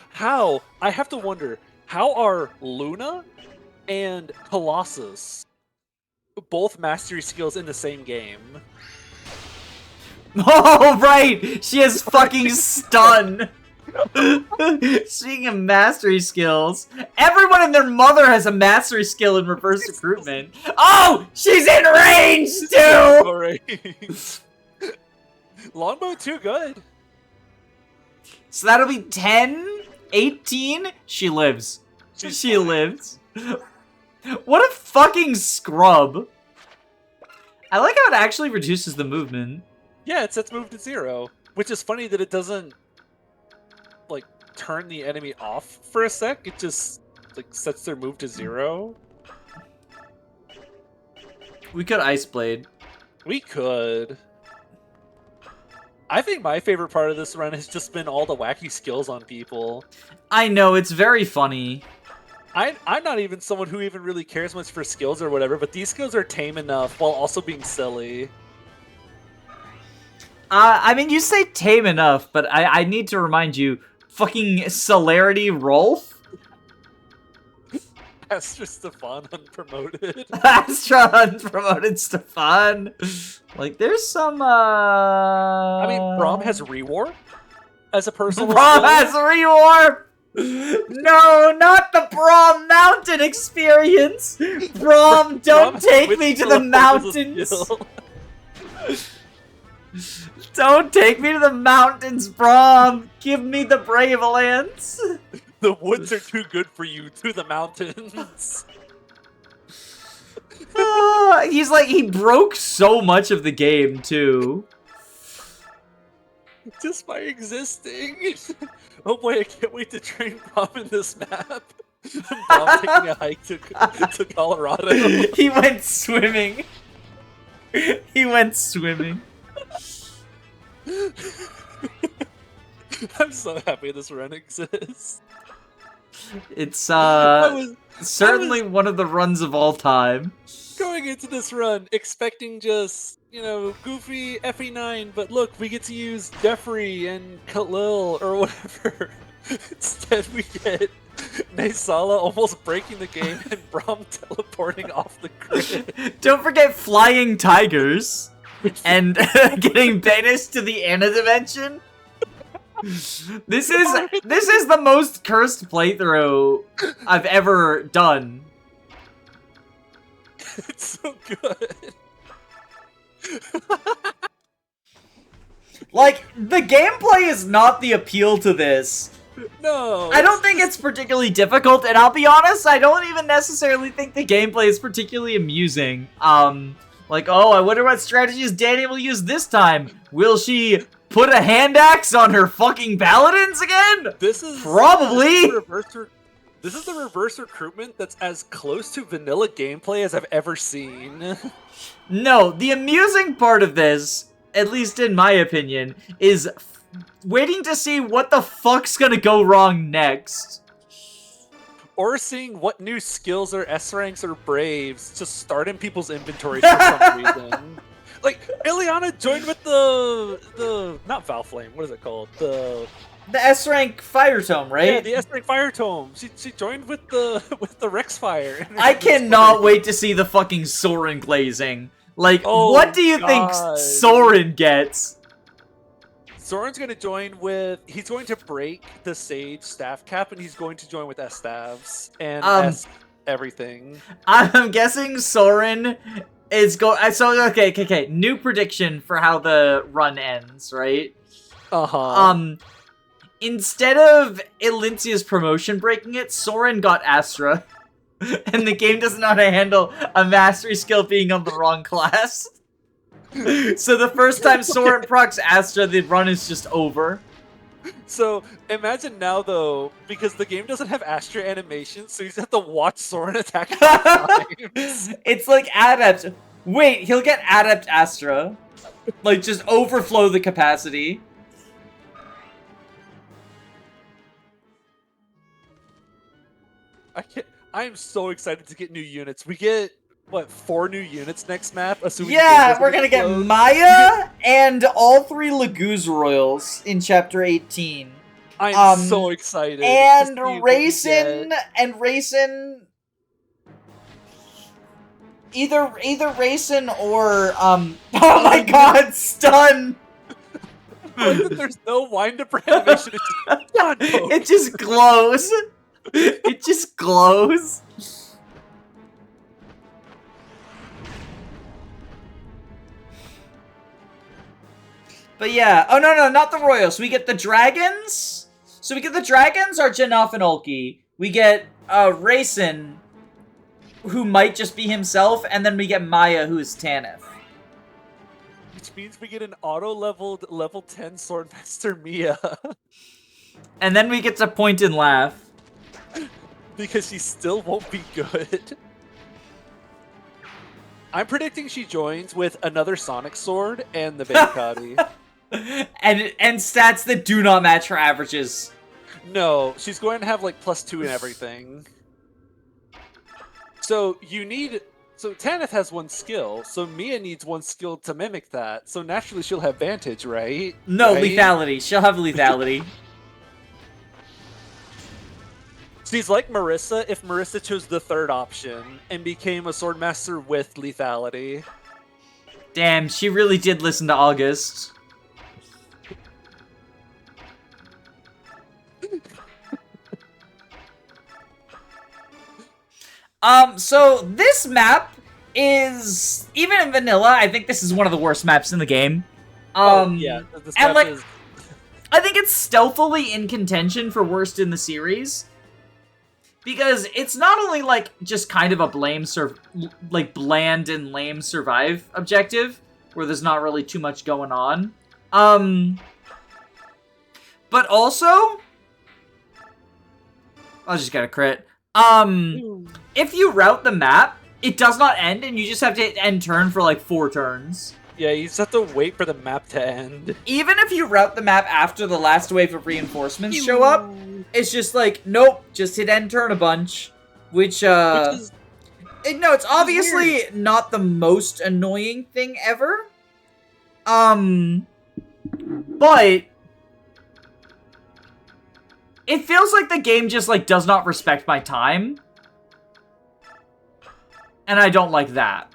How? I have to wonder, how are Luna and Colossus both mastery skills in the same game? Oh, right! She has fucking stun! Speaking of mastery skills, everyone and their mother has a mastery skill in reverse recruitment. Oh! She's in range, too! Longbow too good. So that'll be 10, 18. She lives. She lives. What a fucking scrub. I like how it actually reduces the movement. Yeah, it sets move to 0, which is funny that it doesn't like turn the enemy off for a sec. It just like sets their move to 0. We could Ice Blade. We could. I think my favorite part of this run has just been all the wacky skills on people. I know, it's very funny. I'm not even someone who even really cares much for skills or whatever, but these skills are tame enough while also being silly. I mean, you say tame enough, but I need to remind you, fucking Celerity Rolf? Astra Stefan unpromoted. Astra unpromoted Stefan. Like, there's some, I mean, Braum has Rewarp as a personal Braum has Rewarp! No, not the Braum Mountain experience! Braum, don't take me to the mountains! Don't take me to the mountains, Brom. Give me the Brave Alliance. The woods are too good for you. To the mountains. He's like, he broke so much of the game, too. Just by existing. Oh boy, I can't wait to train Bob in this map. Bob taking a hike to Colorado. He went swimming. He went swimming. I'm so happy this run exists. It's certainly one of the runs of all time. Going into this run, expecting just, goofy FE9, but look, we get to use Jeffrey and Khalil or whatever. Instead, we get Naysala almost breaking the game and Braum teleporting off the grid. Don't forget Flying Tigers and getting banished to the Anna dimension. This is the most cursed playthrough I've ever done. It's so good. Like, the gameplay is not the appeal to this. No. I don't think it's particularly difficult, and I'll be honest, I don't even necessarily think the gameplay is particularly amusing. Like, oh, I wonder what strategies Danny will use this time. Will she put a hand axe on her fucking paladins again? This is probably. This is the reverse recruitment that's as close to vanilla gameplay as I've ever seen. No, the amusing part of this, at least in my opinion, is waiting to see what the fuck's gonna go wrong next. Or seeing what new skills or S ranks or Braves just start in people's inventories for some reason. Like, Ileana joined with the not Valflame, what is it called? The S-rank Fire Tome, right? Yeah, the S-rank Fire Tome. She joined with the Rex Fire. I cannot wait to see the fucking Soren glazing. Like, what do you think Soren gets? Soren's going to join with... He's going to break the Sage staff cap, and he's going to join with S staffs and S everything. I'm guessing Soren is going... So, okay. New prediction for how the run ends, right? Uh-huh. Instead of Elincia's promotion breaking it, Soren got Astra. And the game doesn't know how to handle a mastery skill being on the wrong class. So the first time Soren procs Astra, the run is just over. So imagine now, though, because the game doesn't have Astra animations, so you just have to watch Soren attack 5 times. It's like Adept. Wait, he'll get Adept Astra. Like, just overflow the capacity. I'm so excited to get new units. We get, what, 4 new units next map? Yeah, we're gonna get Maya and all 3 Laguz Royals in Chapter 18. I'm so excited. And Rayson, either Rayson or, oh my god, stun! There's no wind-up animation. It's done. It just glows. It just glows. But yeah. Oh, no, not the Royals. We get the Dragons. So we get the Dragons are Janaf and Ulki. We get Rayson, who might just be himself. And then we get Maya, who is Tanith. Which means we get an auto-leveled level 10 Swordmaster Mia. And then we get to point and laugh. Because she still won't be good. I'm predicting she joins with another Sonic Sword and the Bankati. and stats that do not match her averages. No, she's going to have like +2 and everything. So Tanith has 1 skill, so Mia needs 1 skill to mimic that. So naturally she'll have Vantage, right? No, right? lethality. She'll have lethality. She's like Marissa if Marissa chose the 3rd option and became a Swordmaster with lethality. Damn, she really did listen to August. So this map is, even in vanilla, I think this is one of the worst maps in the game. Yeah, this and map like is... I think it's stealthily in contention for worst in the series. Because it's not only, like, just kind of a bland and lame survive objective, where there's not really too much going on. But also... I'll just get a crit. If you route the map, it does not end, and you just have to hit end turn for, like, 4 turns. Yeah, you just have to wait for the map to end. Even if you route the map after the last wave of reinforcements show up, it's just like, nope, just hit end turn a bunch. Which it's obviously not the most annoying thing ever. But it feels like the game just, like, does not respect my time. And I don't like that.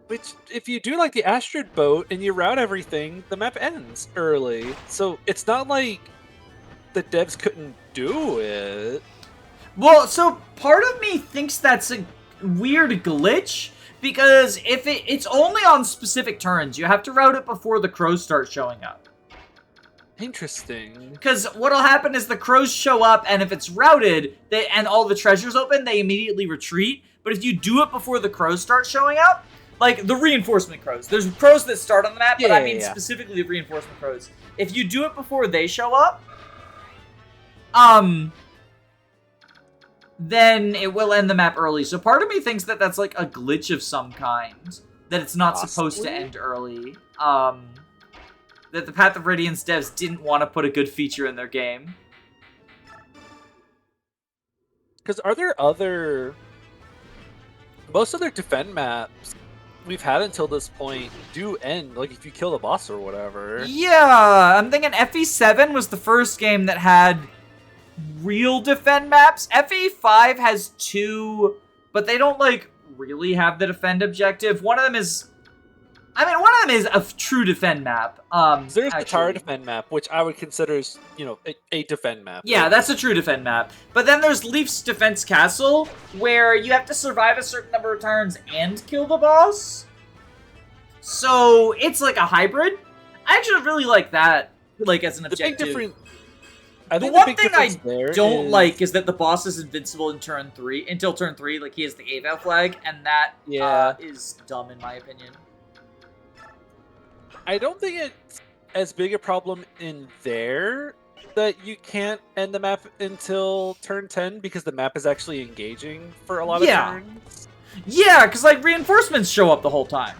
Which, if you do like the Astrid boat and you route everything, the map ends early. So it's not like the devs couldn't do it. Well, so part of me thinks that's a weird glitch, because if it's only on specific turns, you have to route it before the crows start showing up. Interesting. Because what'll happen is the crows show up, and if it's routed, and all the treasures open, they immediately retreat. But if you do it before the crows start showing up, like the reinforcement crows, there's crows that start on the map, but I mean specifically the reinforcement crows. If you do it before they show up, then it will end the map early. So part of me thinks that that's like a glitch of some kind, that it's not supposed to end early. That the Path of Radiance devs didn't want to put a good feature in their game. Because are there other... Most other defend maps we've had until this point do end, like, if you kill the boss or whatever. Yeah, I'm thinking FE7 was the first game that had real defend maps. FE5 has 2, but they don't, like, really have the defend objective. One of them is a true defend map. There's the Tower defend map, which I would consider is, a defend map. Yeah, that's a true defend map. But then there's Leaf's Defense Castle, where you have to survive a certain number of turns and kill the boss. So it's like a hybrid. I actually really like that, like, as an objective. The one thing I don't like is that the boss is invincible until turn 3. Like, he has the AVAL flag, and that is dumb in my opinion. I don't think it's as big a problem in there that you can't end the map until turn 10 because the map is actually engaging for a lot of turns. Yeah, because, like, reinforcements show up the whole time.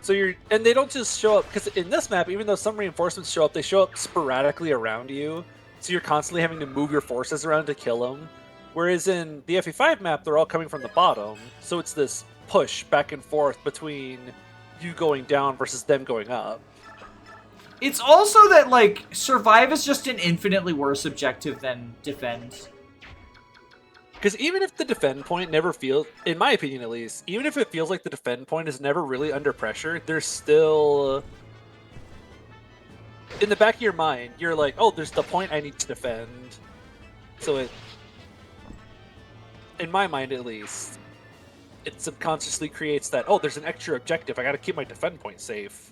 So and they don't just show up, because in this map, even though some reinforcements show up, they show up sporadically around you. So you're constantly having to move your forces around to kill them. Whereas in the FE5 map, they're all coming from the bottom. So it's this push back and forth between you going down versus them going up. It's also that, like, survive is just an infinitely worse objective than defend. Because even if the defend point never feels, in my opinion at least, even if it feels like the defend point is never really under pressure, there's still... In the back of your mind, you're like, oh, there's the point I need to defend. So it... In my mind at least, it subconsciously creates that, oh, there's an extra objective, I gotta keep my defend point safe.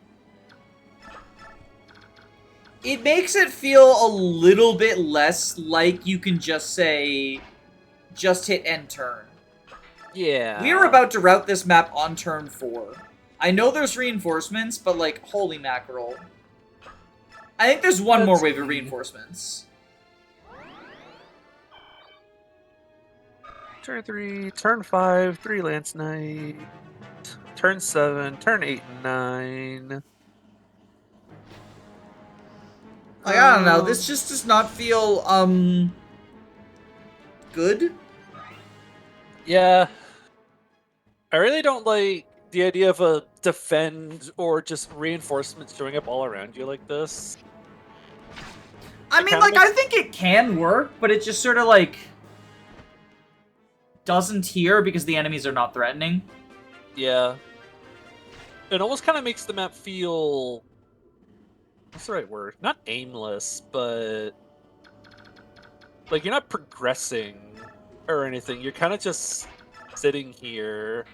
It makes it feel a little bit less like you can just say, just hit end turn. Yeah. We are about to route this map on turn 4. I know there's reinforcements, but, like, holy mackerel. I think there's one more wave of reinforcements. Turn 3, turn 5, 3 Lance Knight. Turn 7, turn 8 and 9. Like, I don't know, this just does not feel, good? Yeah. I really don't like the idea of a defend or just reinforcements showing up all around you like this. I mean, like, I think it can work, but it just sort of, like, doesn't here because the enemies are not threatening. Yeah. It almost kind of makes the map feel... What's the right word? Not aimless, but... Like, you're not progressing or anything. You're kind of just sitting here,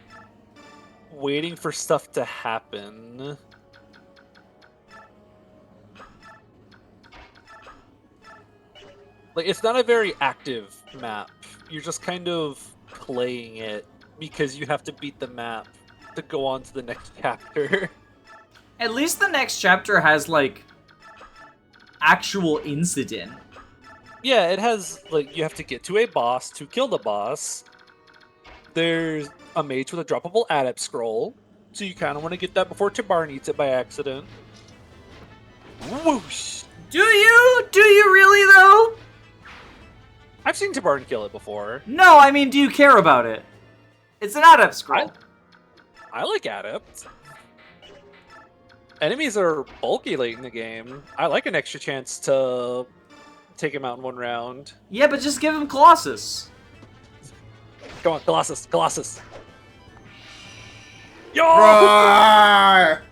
waiting for stuff to happen. Like, it's not a very active map. You're just kind of playing it because you have to beat the map to go on to the next chapter. At least the next chapter has, like, actual incident. Yeah, it has, like, you have to get to a boss to kill the boss. There's a mage with a droppable adept scroll, so you kind of want to get that before Tabarn eats it by accident. Whoosh! Do you? Do you really, though? I've seen Tabarn kill it before. No, I mean, do you care about it? It's an adept scroll. I like adept. Enemies are bulky late in the game. I like an extra chance to take him out in one round. Yeah, but just give him Colossus. Come on, Colossus, Colossus. Yo! Roar!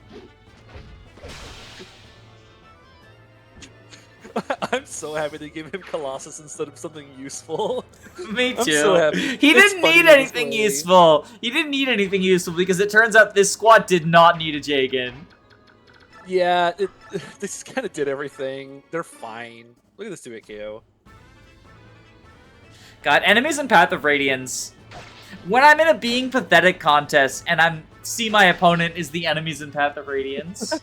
I'm so happy to give him Colossus instead of something useful. Me too. I'm so happy. He It's didn't funny need this anything way. useful. He didn't need anything useful because it turns out this squad did not need a Jagan. Yeah, they just kind of did everything. They're fine. Look at this 2-hit KO. God, enemies in Path of Radiance. When I'm in a being pathetic contest and see my opponent is the enemies in Path of Radiance.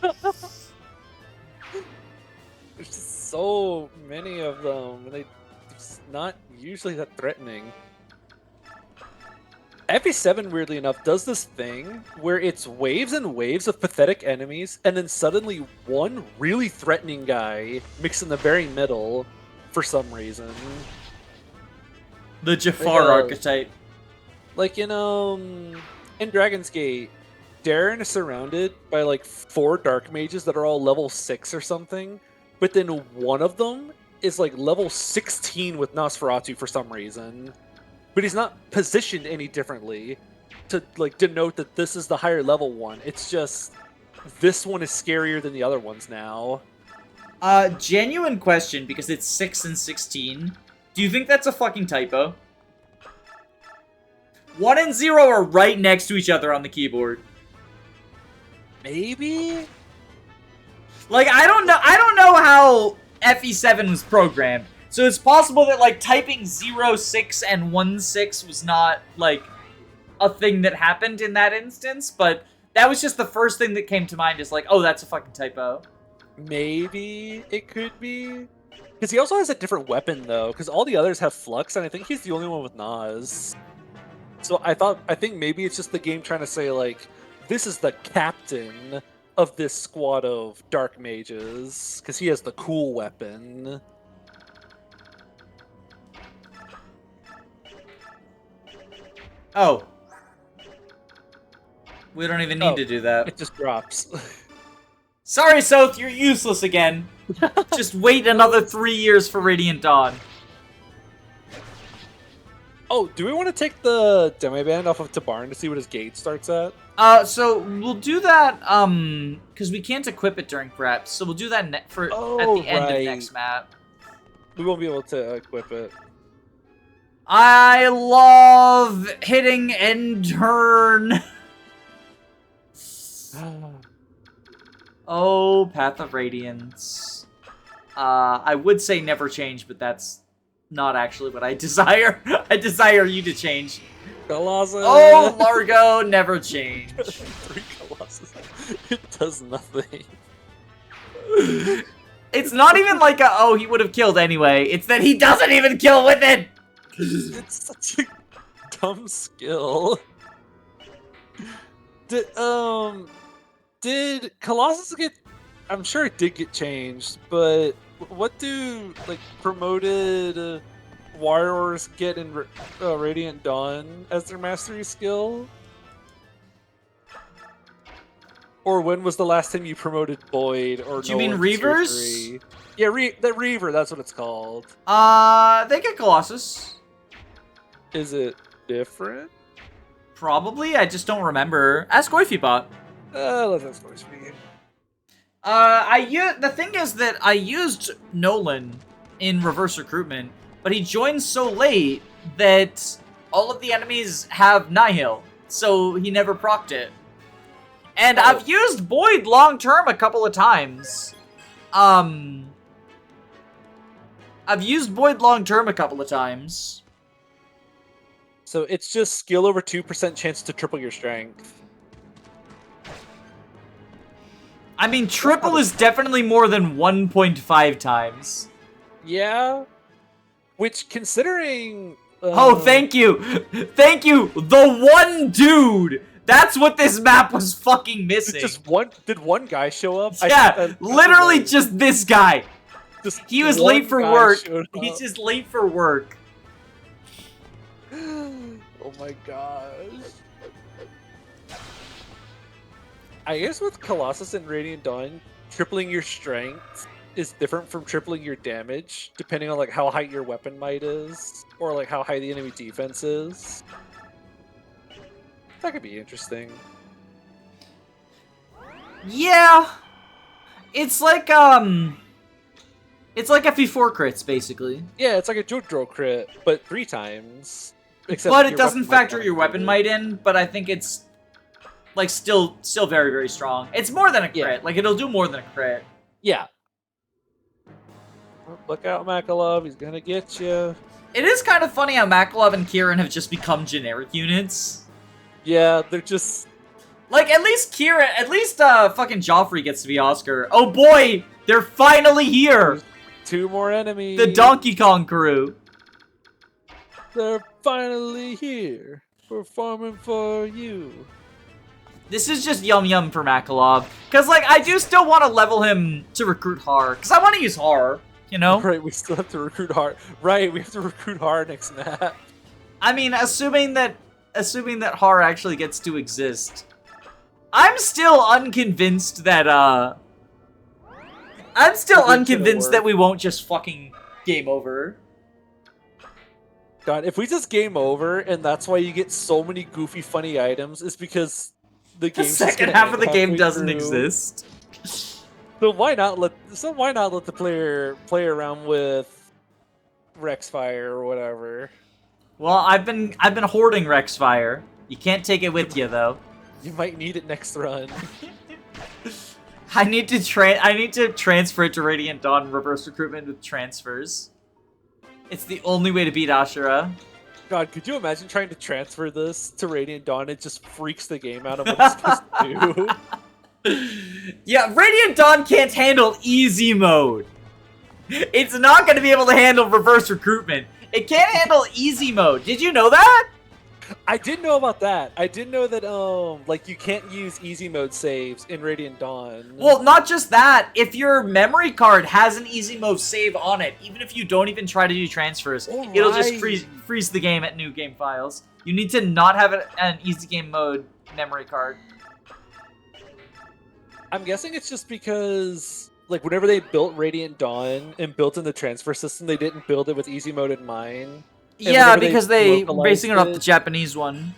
There's just so many of them, and it's not usually that threatening. FE7, weirdly enough, does this thing where it's waves and waves of pathetic enemies, and then suddenly one really threatening guy mixed in the very middle for some reason. The Jafar archetype. Like in Dragon's Gate, Darren is surrounded by like 4 dark mages that are all level 6 or something, but then one of them is like level 16 with Nosferatu for some reason. But he's not positioned any differently to like denote that this is the higher level one. It's just this one is scarier than the other ones now. Genuine question, because it's 6 and 16. Do you think that's a fucking typo? 1 and 0 are right next to each other on the keyboard. Maybe? Like, I don't know how FE7 was programmed. So it's possible that, like, typing 0, 6, and 1, 6 was not, like, a thing that happened in that instance, but that was just the first thing that came to mind is like, oh, that's a fucking typo. Maybe it could be. Because he also has a different weapon, though, because all the others have Flux, and I think he's the only one with Nas. So I think maybe it's just the game trying to say, like, this is the captain of this squad of dark mages, because he has the cool weapon. Oh. We don't even need to do that. It just drops. Sorry, Soth, you're useless again. Just wait another 3 years for Radiant Dawn. Oh, do we want to take the Demiband off of Tabarn to see what his gauge starts at? So we'll do that, because we can't equip it during prep, so we'll do that at the end of next map. We won't be able to equip it. I love hitting end turn. Oh, Path of Radiance. I would say never change, but that's not actually what I desire. I desire you to change. Colossus. Oh, Largo, never change. 3 Colossus. It does nothing. It's not even like a, oh, he would have killed anyway. It's that he doesn't even kill with it. It's such a dumb skill. Did Colossus get... I'm sure it did get changed, but what do, like, promoted warriors get in Radiant Dawn as their mastery skill? Or when was the last time you promoted Boyd or Do you mean Reavers? Tier 3? Yeah, the Reaver, that's what it's called. They get Colossus. Is it different? Probably, I just don't remember. Ask Goifybot. Let's ask Boyd. The thing is that I used Nolan in reverse recruitment, but he joined so late that all of the enemies have Nihil, so he never procced it. And I've used Boyd long term a couple of times. I've used Void long term a couple of times. So it's just skill over 2% chance to triple your strength. I mean, triple is definitely more than 1.5 times. Yeah. Which, considering... Oh, thank you! Thank you! The one dude! That's what this map was fucking missing. Did one guy show up? Yeah, literally just this guy. He was late for work. He's just late for work. Oh my gosh. I guess with Colossus and Radiant Dawn, tripling your strength is different from tripling your damage, depending on like how high your weapon might is, or like how high the enemy defense is. That could be interesting. Yeah. It's like FE4 crits, basically. Yeah, it's like a Jojo crit, but 3 times. But it doesn't factor your weapon might in, but I think it's like still very, very strong. It's more than a crit. Yeah. Like, it'll do more than a crit. Yeah. Oh, look out, Makalov. He's gonna get you. It is kind of funny how Makalov and Kieran have just become generic units. Yeah, they're just... Like, at least fucking Joffrey gets to be Oscar. Oh boy! They're finally here! There's 2 more enemies. The Donkey Kong crew. They're finally here. Performing for you. This is just yum yum for Makalov. Because, like, I do still want to level him to recruit Har. Because I want to use Har, you know? Right, we still have to recruit Har. Right, we have to recruit Har next map. I mean, assuming that Har actually gets to exist. I'm still unconvinced that, that we won't just fucking game over. God, if we just game over, and that's why you get so many goofy, funny items, is because the second half of the game doesn't exist. So why not let the player play around with Rexfire or whatever? Well, I've been hoarding Rexfire. You can't take it with you though. You might need it next run. I need to transfer it to Radiant Dawn reverse recruitment with transfers. It's the only way to beat Ashura. God, could you imagine trying to transfer this to Radiant Dawn? It just freaks the game out of what it's supposed to do. Yeah, Radiant Dawn can't handle easy mode. It's not going to be able to handle reverse recruitment. It can't handle easy mode. Did you know that? I did know about that. I did know that, like, you can't use easy mode saves in Radiant Dawn. Well, not just that. If your memory card has an easy mode save on it, even if you don't even try to do transfers, it'll just freeze the game at new game files. You need to not have an easy game mode memory card. I'm guessing it's just because, like, whenever they built Radiant Dawn and built in the transfer system, they didn't build it with easy mode in mind. Yeah, because they were basing it off the Japanese one.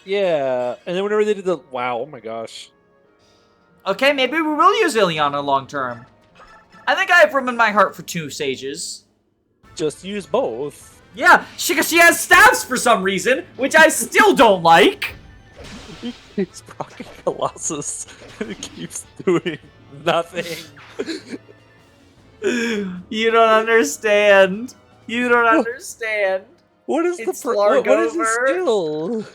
Yeah, and then whenever they did the... Wow, oh my gosh. Okay, maybe we will use Ileana long term. I think I have room in my heart for 2 sages. Just use both. Yeah, she has staffs for some reason, which I still don't like. He keeps proccing Colossus, and it keeps doing nothing. You don't understand. You don't understand. What is it's the Largo? What is the skill?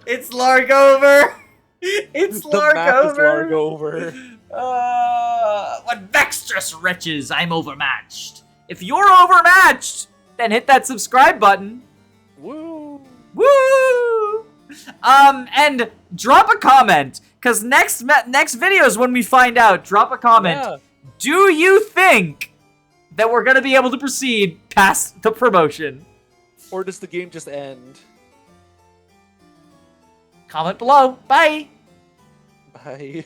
It's Largover. It's the map is Largover. What vextrous wretches! I'm overmatched. If you're overmatched, then hit that subscribe button. Woo! Woo! And drop a comment, cause next video is when we find out. Drop a comment. Yeah. Do you think that we're gonna be able to proceed past the promotion? Or does the game just end? Comment below. Bye! Bye.